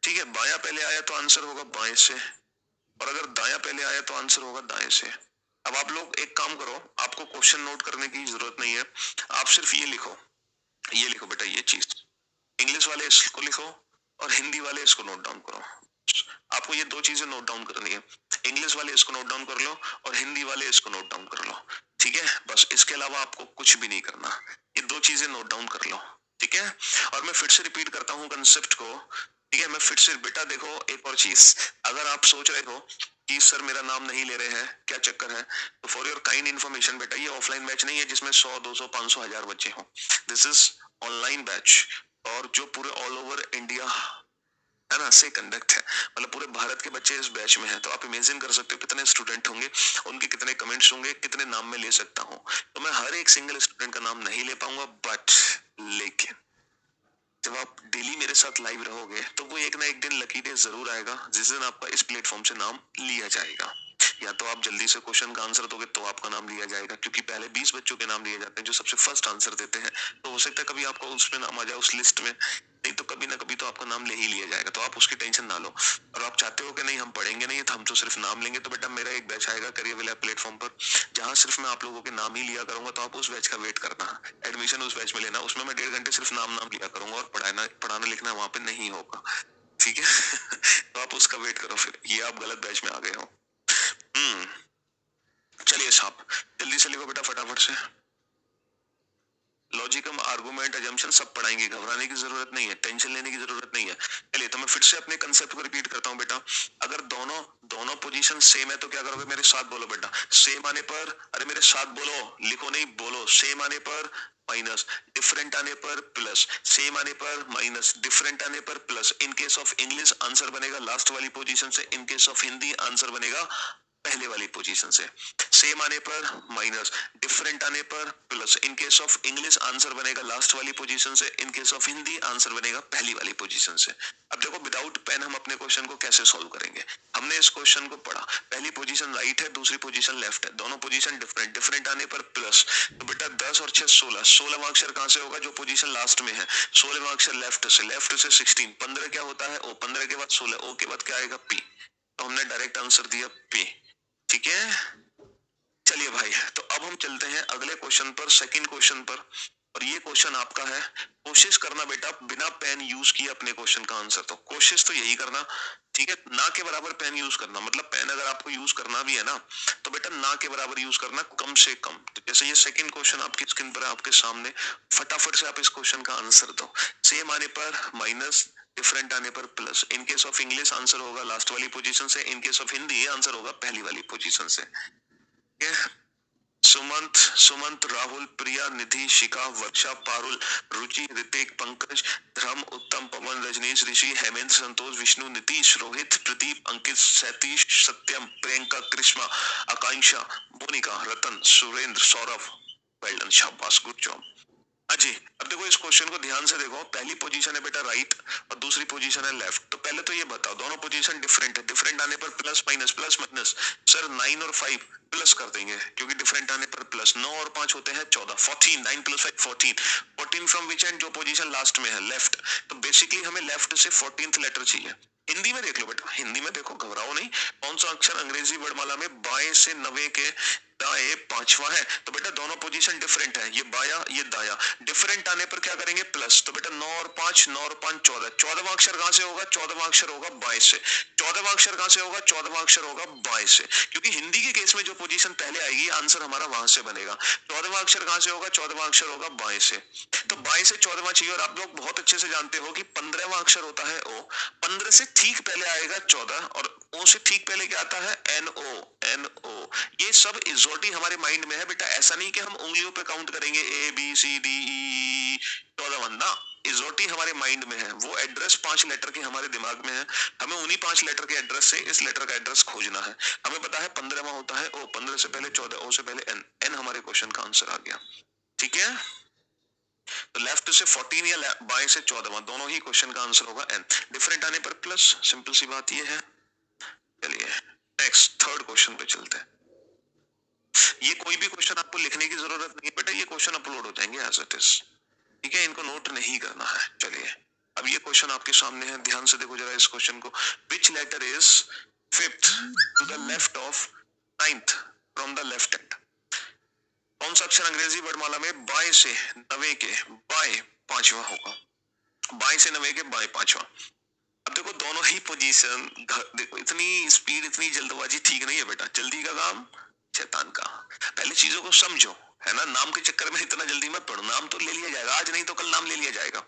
ठीक है, बाया पहले आया तो आंसर होगा बाएं से, और अगर दाया पहले आया तो आंसर होगा दाएं से। अब आप लोग एक काम करो, आपको क्वेश्चन नोट करने की जरूरत नहीं है, आप सिर्फ ये लिखो, ये लिखो बेटा, ये चीज इंग्लिश वाले इसको लिखो और हिंदी वाले इसको नोट डाउन करो। आपको ये दो चीजें नोट डाउन करनी है, इंग्लिश वाले इसको नोट डाउन कर लो और हिंदी वाले इसको नोट डाउन कर लो, ठीक है, बस इसके अलावा आपको कुछ भी नहीं करना, ये दो चीजें नोट डाउन कर लो, ठीक है। और मैं फिर से रिपीट करता हूँ कंसेप्ट को, ठीक है, मैं फिर से, बेटा देखो एक और चीज, अगर आप सोच रहे हो कि सर मेरा नाम नहीं ले रहे हैं, क्या चक्कर है, तो फॉर योर काइंड इन्फॉर्मेशन बेटा, ये ऑफलाइन बैच नहीं है जिसमें 100 200 500 1000 बच्चे हों, दिस इज ऑनलाइन बैच, और जो पूरे ऑल ओवर इंडिया है ना से कंडक्ट है, मतलब पूरे भारत के बच्चे इस बैच में हैं। तो आप इमेजिन कर सकते हो कितने स्टूडेंट होंगे, उनके कितने कमेंट्स होंगे, कितने नाम में ले सकता हूँ। तो मैं हर एक सिंगल स्टूडेंट का नाम नहीं ले पाऊंगा, बट लेकिन जब आप डेली मेरे साथ लाइव रहोगे तो वो एक ना एक दिन लकी डे जरूर आएगा जिस दिन आपका इस प्लेटफॉर्म से नाम लिया जाएगा। या तो आप जल्दी से क्वेश्चन का आंसर दोगे तो आपका नाम लिया जाएगा, क्योंकि पहले 20 बच्चों के नाम लिए जाते हैं जो सबसे फर्स्ट आंसर देते हैं, तो हो सकता है कभी आपका उसमें नाम आ जाए उस लिस्ट में, नहीं तो कभी ना कभी तो आपका नाम ले ही लिया जाएगा, तो आप उसकी टेंशन ना लो। और आप चाहते हो कि नहीं हम पढ़ेंगे नहीं तो हम तो सिर्फ नाम लेंगे, तो बेटा मेरा एक बैच आएगा करियर विल प्लेटफॉर्म पर, जहां सिर्फ मैं आप लोगों के नाम ही लिया करूंगा, तो आप उस बैच का वेट करना, एडमिशन उस बैच में लेना, उसमें मैं 1.5 घंटे सिर्फ नाम लिया करूंगा और पढ़ाना लिखना वहां पे नहीं होगा, ठीक है। तो आप उसका वेट करो, फिर ये आप गलत बैच में आ गए हो। चलिए साहब जल्दी से लिखो बेटा फटाफट से, लॉजिकम, आर्गुमेंट, अजम्पशन सब पढ़ाएंगे, घबराने की जरूरत नहीं है, टेंशन लेने की जरूरत नहीं है। चलिए तो मैं फिर से अपने कंसेप्ट को रिपीट करता हूँ बेटा, अगर दोनों दोनों पोजीशन सेम है तो क्या करोगे, मेरे साथ बोलो बेटा, सेम आने पर, अरे मेरे साथ बोलो, लिखो नहीं बोलो, सेम आने पर माइनस, डिफरेंट आने पर प्लस, सेम आने पर माइनस, डिफरेंट आने पर plus. In case of English answer बनेगा लास्ट वाली पोजीशन से, in case of Hindi answer बनेगा पहले वाली पोजीशन से। सेम आने पर माइनस, डिफरेंट आने पर plus, in case of English answer बनेगा लास्ट वाली पोजीशन से, in case of Hindi answer बनेगा पहली वाली पोजीशन से। अब देखो विदाउट पेन हम अपने क्वेश्चन को कैसे सॉल्व करेंगे, हमने इस क्वेश्चन को पढ़ा, पहली पोजीशन राइट है, दूसरी पोजीशन लेफ्ट है, दोनों पोजीशन डिफरेंट, डिफरेंट आने पर प्लस, तो बेटा 10 और 6 16, 16वां अक्षर कहां से होगा, जो पोजीशन लास्ट में है, 16वां अक्षर लेफ्ट से, लेफ्ट से 16, 15 क्या होता है ओ, 15 के बाद 16, ओ के बाद क्या आएगा पी, तो हमने डायरेक्ट आंसर दिया पी, ठीक है। चलिए भाई तो अब हम चलते हैं अगले क्वेश्चन पर, सेकंड क्वेश्चन पर, और ये क्वेश्चन आपका है, कोशिश करना बेटा बिना पेन यूज किए अपने क्वेश्चन का आंसर, तो कोशिश तो यही करना, ठीक है, ना के बराबर पेन यूज करना, मतलब पेन अगर आपको यूज करना भी है ना तो बेटा ना के बराबर यूज करना, कम से कम। तो जैसे ये सेकंड क्वेश्चन आपकी स्क्रीन पर है आपके सामने, फटाफट से आप इस क्वेश्चन का आंसर दो, सेम आने पर माइनस, डिफरेंट आने पर plus, in case of English answer होगा लास्ट वाली पोजीशन से, in case of Hindi answer होगा पहली वाली पोजीशन से, ठीक है। सुमंत, सुमंत, राहुल, प्रिया, निधि, शिखा, वर्षा, पारुल, रुचि, ऋतिक, पंकज, धर्म, उत्तम, पवन, रजनीश, ऋषि, हेमंत, संतोष, विष्णु, नीतीश, रोहित, प्रदीप, अंकित, सतीश, सत्यम, प्रियंका, कृष्णा, आकांक्षा, मोनिका, रतन, सुरेंद्र, सौरभ, वेल शाबाश, गुड जॉब। जी अब देखो इस क्वेश्चन को ध्यान से देखो, पहली पोजीशन है बेटा राइट और दूसरी पोजीशन है लेफ्ट, तो पहले तो ये बताओ दोनों पोजीशन डिफरेंट है, डिफरेंट आने पर plus minus, plus minus, sir 9 और 5 प्लस कर देंगे क्योंकि डिफरेंट आने पर प्लस, 9 और 5 होते हैं 14, 14, 9 प्लस 5 14, 14 फ्रॉम विच एंड, जो पोजीशन लास्ट में है लेफ्ट, तो बेसिकली हमें लेफ्ट से 14th लेटर चाहिए। हिंदी में देख लो बेटा, हिंदी में देखो घबराओ नहीं, कौन सा अक्षर अंग्रेजी वर्णमाला में बाएं से 90 के दाएं पांचवा है, तो बेटा दोनों पोजीशन डिफरेंट है, ये बाया ये दाया, डिफरेंट आने पर क्या करेंगे प्लस, तो बेटा 9 और 5, 9 और 5 14, 14वां अक्षर कहां से होगा, 14वां अक्षर होगा बाएं से, 14वां अक्षर कहां से होगा, 14वां अक्षर होगा बाएं से, क्योंकि हिंदी के केस में जो पोजीशन पहले आएगी आंसर हमारा वहां से बनेगा, 14वां अक्षर कहां से होगा, 14वां अक्षर होगा बाएं से, तो बाएं से 14वां चाहिए, और आप लोग बहुत अच्छे से जानते हो कि 15वां अक्षर होता है ओ, 15 से ठीक पहले आएगा 14, और ओ से ठीक पहले क्या आता है एन ओ, एन ओ, ये सब इजोटी हमारे माइंड में है बेटा, ऐसा नहीं कि हम उंगलियों पे काउंट करेंगे ए बी सी डी ई 14 ना, इजोटी हमारे माइंड में है, वो एड्रेस 5 लेटर के हमारे दिमाग में है, हमें उन्हीं 5 लेटर के एड्रेस से इस लेटर का एड्रेस खोजना है, हमें पता है 15वां होता है ओ, 15 से पहले 14, ओ से पहले एन, एन हमारे क्वेश्चन का आंसर आ गया। ठीक है, तो लेफ्ट से 14 या बाएं से 14वां, दोनों ही क्वेश्चन का आंसर होगा n। डिफरेंट आने पर प्लस, सिंपल सी बात ये है। चलिए नेक्स्ट थर्ड क्वेश्चन पे चलते हैं। ये कोई भी क्वेश्चन आपको लिखने की जरूरत नहीं है बेटा, ये क्वेश्चन अपलोड हो जाएंगे एज इट इज, ठीक है, इनको नोट नहीं करना है। चलिए अब ये क्वेश्चन आपके सामने है, ध्यान से देखो जरा इस क्वेश्चन को। Which letter is fifth to the left of ninth from the left hand? कौन सा अक्षर अंग्रेजी वर्णमाला में बाएं से नवे के बाएं पांचवा होगा? बाएं से नवे के बाएं पांचवा। अब देखो दोनों ही पोजीशन, देखो इतनी स्पीड इतनी जल्दबाजी ठीक नहीं है बेटा, जल्दी का काम शैतान का। पहले चीजों को समझो, है ना, नाम के चक्कर में इतना जल्दी मत पढ़ो। नाम तो ले लिया जाएगा, आज नहीं तो कल नाम ले लिया जाएगा।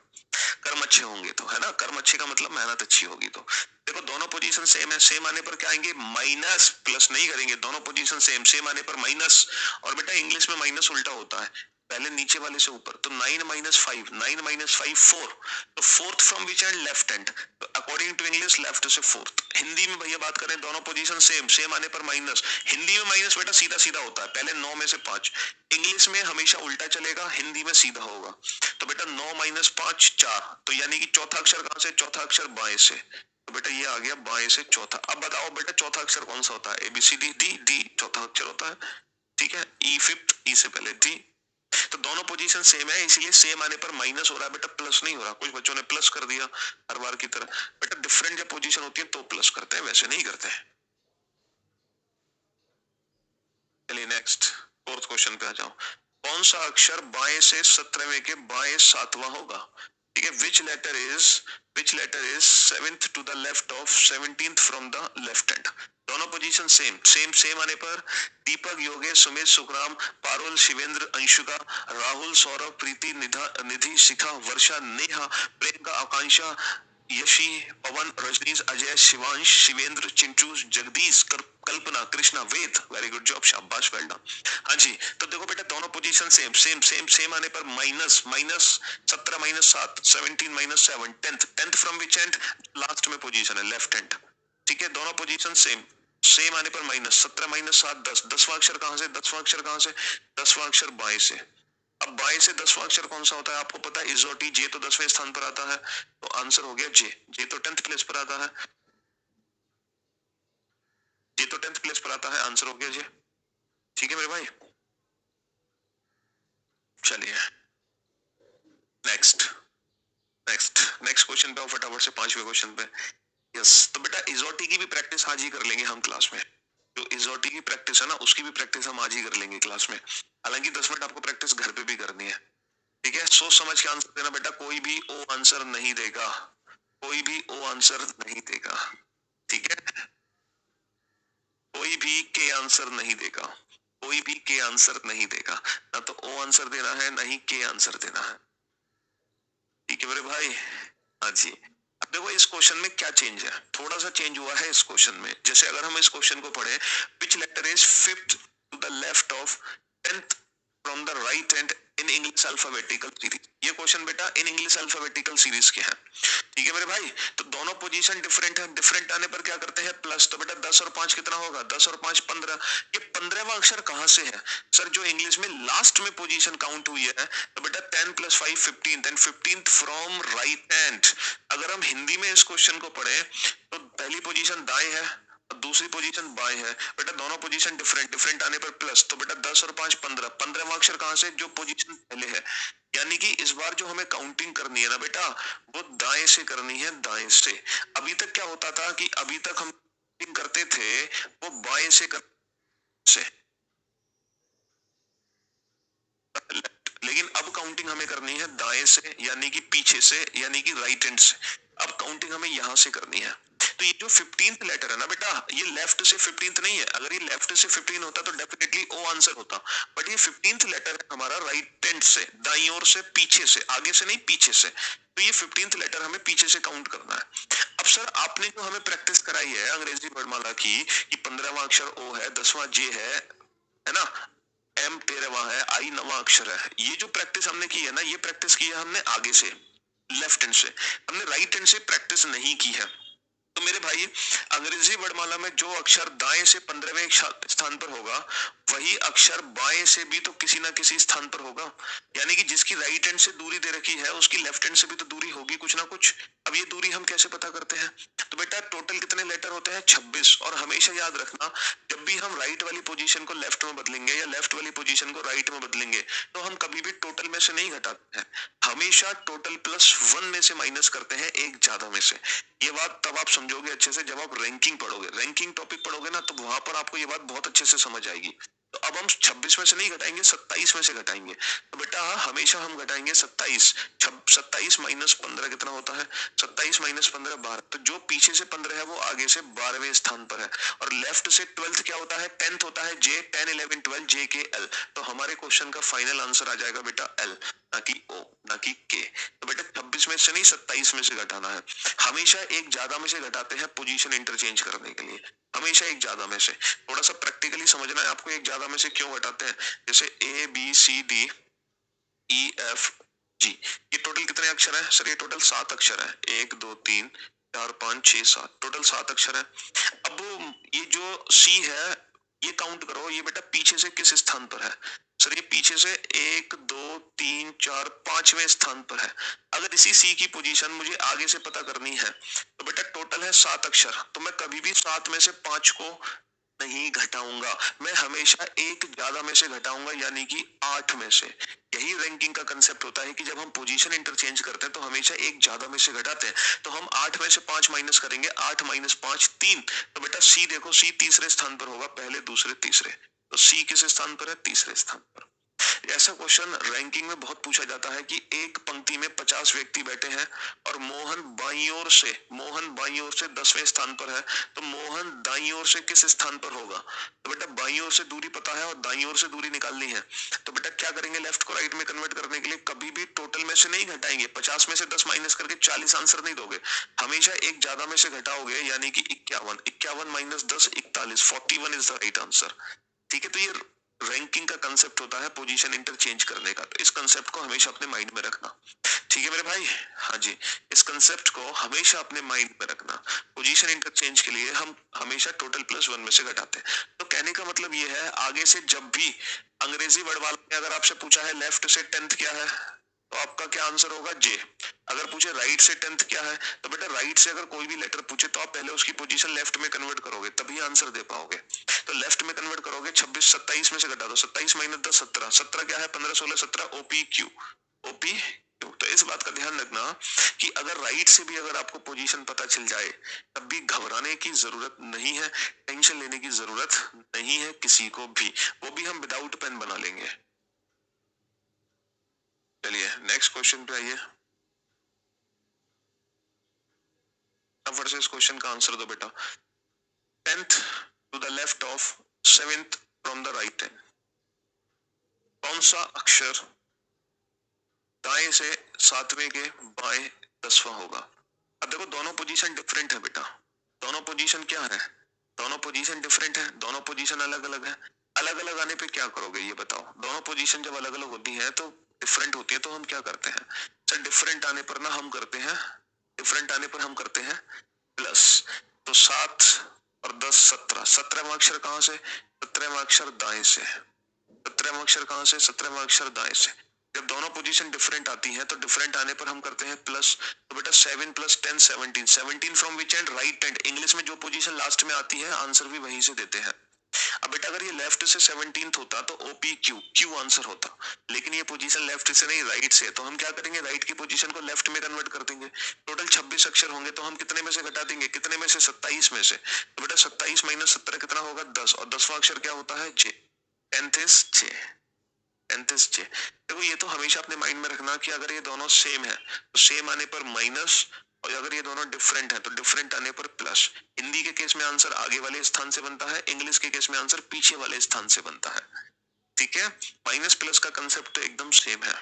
कर्म अच्छे होंगे तो, है ना, कर्म अच्छे का मतलब मेहनत अच्छी होगी तो। देखो दोनों पोजीशन सेम है, सेम आने पर क्या आएंगे? माइनस, प्लस नहीं करेंगे। दोनों पोजीशन सेम, सेम आने पर माइनस। और बेटा इंग्लिश में माइनस उल्टा होता है, पहले नीचे वाले से ऊपर। तो 9 माइनस 5, 9 माइनस 5 4। तो fourth from which and? Left hand. तो अकॉर्डिंग टू इंग्लिश लेफ्ट से फोर्थ। हिंदी में भैया बात करें, दोनों पोजीशन सेम, सेम आने पर माइनस। हिंदी में माइनस बेटा सीधा सीधा होता है, पहले 9 में से 5। इंग्लिश में हमेशा उल्टा चलेगा, हिंदी में सीधा होगा। तो बेटा 9 माइनस 5 4। तो यानी कि चौथा अक्षर कहां से? चौथा अक्षर बाएं से। तो बेटा ये आ गया बाएं से चौथा। अब बताओ बेटा चौथा अक्षर कौन सा होता है? ABCD, डी, डी चौथा अक्षर होता है, ठीक है। ई फिफ्थ, ई से पहले डी। तो दोनों पोजीशन सेम है, इसीलिए सेम आने पर माइनस हो रहा है बेटा, प्लस नहीं हो रहा। कुछ बच्चों ने प्लस कर दिया हर बार की तरह। बेटा डिफरेंट जब पोजीशन होती है तो प्लस करते हैं, वैसे नहीं करते हैं। चलिए नेक्स्ट फोर्थ क्वेश्चन पे आ जाओ। कौन सा अक्षर बाएं से 17वें के बाएं 7वां होगा? ठीक है, which letter is seventh to the left of 17th from the left hand? दोनों पोजीशन सेम, सेम सेम आने पर Deepak, Yogesh, Sumit, Sukhram, Parul, Shivendra, Anshuka, Rahul, Saurabh, Preeti, Nidhi, Shikha, Varsha, Neha, Priyanka, Akanksha, Yashi, Pawan, Rajneesh, Ajay, Shivansh, Shivendra, Chintu, Jagdish, Kalpana, Krishna, Ved. Very good job, शाबाश, वेल डन। हाँ जी, तो देखो बेटा दोनों position same, same same same आने पर minus, minus 17 minus 7, 17 minus 7, 10th, 10th from which and? Last में पोजीशन है लेफ्ट हैंड, ठीक है। दोनों पोजीशन सेम, सेम आने पर माइनस 17 माइनस 7 10। 10वां अक्षर कहां से? 10वां अक्षर कहां से? 10वां अक्षर बाएं से। अब बाएं से 10वां अक्षर कौन सा होता है आपको पता है? इज और टी। जे तो 10वें स्थान पर आता है, तो आंसर हो गया जे। जे तो 10th प्लेस पर आता है, जे तो 10th प्लेस पर आता है, आंसर हो गया जे। ठीक है मेरे भाई, चलिए नेक्स्ट नेक्स्ट नेक्स्ट क्वेश्चन पे आओ फटाफट से, 5वें क्वेश्चन पे। यस, तो बेटा इजोटी की भी प्रैक्टिस आज ही कर लेंगे हम क्लास में। जो इजोटी की प्रैक्टिस है ना, उसकी भी प्रैक्टिस हम आज ही कर लेंगे क्लास में। हालांकि 10 मिनट आपको प्रैक्टिस घर पे भी करनी है, ठीक है। सोच समझ के आंसर देना बेटा, कोई भी ओ आंसर नहीं देगा, कोई भी ओ आंसर नहीं देगा, ठीक है। कोई भी के आंसर नहीं देगा, कोई भी के आंसर नहीं देगा। ना तो ओ आंसर देना है, ना ही के आंसर देना है, ठीक है मेरे भाई। हाँ जी, अब देखो इस क्वेश्चन में क्या चेंज है, थोड़ा सा चेंज हुआ है इस क्वेश्चन में। जैसे अगर हम इस क्वेश्चन को पढ़े, which letter is fifth to the left of 10th from the right hand in English alphabetical series? ये क्वेश्चन बेटा इन इंग्लिश अल्फाबेटिकल सीरीज के हैं, ठीक है मेरे भाई। तो दोनों पोजीशन डिफरेंट है, डिफरेंट आने पर क्या करते हैं? प्लस। तो बेटा 10 और 5 कितना होगा? 10 और 5 15। ये 15वां अक्षर कहां से है सर? जो इंग्लिश में लास्ट में पोजीशन काउंट हुई है, तो बेटा 10 plus 5 15, and 15th from right hand. अगर हम हिंदी में इस क्वेश्चन को पढ़े तो पहली पोजीशन दाएं है और दूसरी पोजीशन बाएं है। बेटा दोनों पोजीशन डिफरेंट, डिफरेंट आने पर प्लस। तो बेटा 10 और 5 15, 15वां अक्षर कहां से? जो पोजीशन पहले है। यानी कि इस बार जो हमें काउंटिंग करनी है ना बेटा, वो दाएं से करनी है, दाएं से। अभी तक क्या होता था कि अभी तक हम काउंटिंग करते थे वो बाएं से से, लेकिन अब काउंटिंग हमें करनी है दाएं से, यानी कि पीछे से, यानी कि राइट हैंड से। अब काउंटिंग हमें यहां से करनी है। तो ये जो 15th लेटर है ना बेटा, ये लेफ्ट से 15th नहीं है। अगर ये लेफ्ट से 15 होता तो डेफिनेटली ओ आंसर होता, बट ये 15th लेटर है हमारा राइट हैंड से, दाईं ओर से, पीछे से, आगे से नहीं पीछे से। तो ये 15th लेटर हमें पीछे से काउंट करना है। अब सर आपने जो हमें प्रैक्टिस कराई है अंग्रेजी वर्णमाला की, कि 15वां अक्षर ओ है, 10वां जे है ना, एम 13वां है, आई 9वां अक्षर है। ये जो प्रैक्टिस हमने की है ना, ये प्रैक्टिस की है हमने आगे से, लेफ्ट हैंड से। हमने राइट हैंड से प्रैक्टिस नहीं की है। तो तो मेरे भाई अंग्रेजी वर्णमाला में जो अक्षर दाएं से 15वें स्थान पर होगा वही अक्षर बाएं से भी तो किसी ना किसी स्थान पर होगा, यानी कि जिसकी राइट हैंड से दूरी दे रखी है उसकी लेफ्ट हैंड से भी तो दूरी होगी कुछ ना कुछ। अब ये दूरी हम कैसे पता करते हैं? तो बेटा टोटल कितने लेटर होते हैं? 26। और हमेशा याद रखना जब भी हम राइट वाली पोजीशन को लेफ्ट में बदलेंगे या लेफ्ट वाली पोजीशन को राइट में बदलेंगे तो हम कभी भी टोटल में से नहीं घटाते हैं, हमेशा टोटल प्लस 1 में से माइनस करते हैं एक ज्यादा में से। ये बात तब आप समझोगे अच्छे से जब आप रैंकिंग पढ़ोगे, रैंकिंग टॉपिक पढ़ोगे ना, तो वहां पर आपको ये बात बहुत अच्छे से समझ आएगी। तो अब हम 26 में से नहीं घटाएंगे, 27 में से घटाएंगे। तो बेटा हमेशा हम घटाएंगे 27। 27 माइनस 15 कितना होता है? 27 माइनस 15 12। तो जो पीछे से 15 है वो आगे से 12वें स्थान पर है। और लेफ्ट से 12th क्या होता है? 10th होता है जे। 10 11 12 जे के एल। तो हमारे क्वेश्चन का फाइनल आंसर आ जाएगा बेटा एल, ना कि ओ, ना कि के। तो बेटा 26 में से नहीं 27 में से घटाना है। हमेशा एक ज्यादा में से घटाते हैं पोजीशन इंटरचेंज करने के लिए, हमेशा एक ज्यादा में से। थोड़ा सा प्रैक्टिकली समझना है आपको एक ज्यादा में से क्यों घटाते हैं। जैसे A B C D E F G, ये टोटल कितने अक्षर है सर? ये टोटल 7 अक्षर है। 1 2 3 4 5 6 7, टोटल 7 अक्षर है। अब ये जो सी है ये काउंट करो, ये बेटा पीछे से किस स्थान पर है? सर ये पीछे से 1 2 3 4 5वें स्थान पर है। अगर इसी सी की पोजीशन मुझे आगे से पता करनी है तो बेटा टोटल है 7 अक्षर, तो मैं कभी भी 7 में से 5 को नहीं घटाऊंगा, मैं हमेशा एक ज्यादा में से घटाऊंगा, यानी कि 8 में से। यही रैंकिंग का कंसेप्ट होता है कि जब हम पोजीशन इंटरचेंज करते हैं तो हमेशा एक ज्यादा में से घटाते हैं। तो हम 8 में से 5 माइनस करेंगे, 8 माइनस 5 3। तो बेटा सी देखो, सी तीसरे स्थान पर होगा, पहले दूसरे तीसरे। तो सी किस स्थान पर है? तीसरे स्थान पर। ऐसा क्वेश्चन रैंकिंग में बहुत पूछा जाता है कि एक पंक्ति में 50 व्यक्ति बैठे हैं और मोहन बाईं ओर से 10वें स्थान पर है, तो मोहन दाईं ओर से किस स्थान पर होगा? तो बेटा बाईं ओर से दूरी पता है और दाईं ओर से दूरी निकालनी है। तो बेटा क्या करेंगे? लेफ्ट को राइट में कन्वर्ट करने के लिए कभी भी टोटल में से नहीं घटाएंगे। 50 में से 10 माइनस करके 40 आंसर नहीं दोगे, हमेशा एक ज्यादा में से घटाओगे, यानी कि 51। 51 minus 10 41, 41 is the right answer. ठीक है, तो ये रैंकिंग का कंसेप्ट होता है पोजीशन इंटरचेंज करने का। तो इस कंसेप्ट को हमेशा अपने माइंड में रखना, ठीक है मेरे भाई? हाँ जी, इस कंसेप्ट को हमेशा अपने माइंड में रखना। पोजीशन इंटरचेंज के लिए हम हमेशा टोटल प्लस 1 में से घटाते हैं। तो कहने का मतलब ये है, आगे से जब भी अंग्रेजी वर्ड वाले ने अगर आपसे पूछा है लेफ्ट से 10th क्या है, तो आपका क्या आंसर होगा? जे। अगर पूछे राइट से 10th क्या है, तो बेटा राइट से अगर कोई भी लेटर पूछे तो आप पहले उसकी पोजीशन लेफ्ट में कन्वर्ट करोगे, तभी आंसर दे पाओगे। तो लेफ्ट में कन्वर्ट करोगे, 26 27 में से घटा दो, 27 माइनस 10 17, 17 क्या है? 15 16 17, ओपी क्यू, ओपी क्यू। तो इस बात का ध्यान रखना कि अगर राइट से भी अगर आपको पोजीशन पता चल जाए तब भी घबराने की जरूरत नहीं है, टेंशन लेने की जरूरत नहीं है किसी को भी, वो भी हम विदाउट पेन बना लेंगे। चलिए नेक्स्ट क्वेश्चन पे आइए। फटाफट से इस क्वेश्चन का आंसर दो बेटा। 10th to the left of 7th from the right hand, कौन सा अक्षर दाएं से 7वें के बाएं 10वां होगा? अब देखो दोनों पोजीशन डिफरेंट है बेटा, दोनों पोजीशन क्या है? दोनों पोजीशन डिफरेंट है, दोनों पोजीशन अलग अलग है। अलग अलग आने पे क्या करोगे ये बताओ? दोनों पोजीशन जब अलग अलग होती है तो डिफरेंट होती है, तो हम क्या करते हैं सर? डिफरेंट आने पर ना हम करते हैं, डिफरेंट आने पर हम करते हैं प्लस। तो 7 और 10 17, 17वां अक्षर कहां से? 17वां अक्षर दाएं से। 17वां अक्षर कहां से? 17वां अक्षर दाएं से। जब दोनों पोजीशन डिफरेंट आती हैं तो डिफरेंट आने पर हम करते हैं प्लस। तो बेटा 7 plus 10 17, 17 from which and? Right hand. English में जो पोजीशन लास्ट में आती है आंसर भी वहीं से देते हैं। अब बेटा अगर ये लेफ्ट से 17th होता तो ओपी क्यू, क्यू आंसर होता, लेकिन ये पोजीशन लेफ्ट से नहीं राइट से है, तो हम क्या करेंगे? राइट की पोजीशन को लेफ्ट में कन्वर्ट कर देंगे। टोटल 26 अक्षर होंगे तो हम कितने में से घटा देंगे? कितने में से? 27 में से। तो बेटा 27 माइनस 17 कितना होगा? 10। और 10वां अक्षर क्या होता है? J. 10th is J, 10th is J. देखो ये तो हमेशा अपने माइंड में रखना कि अगर ये दोनों सेम है तो सेम आने पर माइनस, और अगर ये दोनों डिफरेंट है तो डिफरेंट आने पर प्लस। हिंदी के केस में आंसर आगे वाले स्थान से बनता है, इंग्लिश के केस में आंसर पीछे वाले स्थान से बनता है। ठीक है, माइनस प्लस का कंसेप्ट तो एकदम सेम है।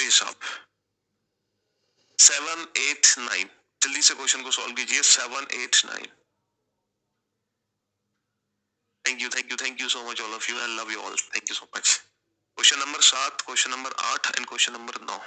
भाई साहब 7, 8, 9, जल्दी से क्वेश्चन को सॉल्व कीजिए। 7, 8, 9। Thank you so much all of you, I love you all, thank you so much. Question number 7, question number 8 and question number 9।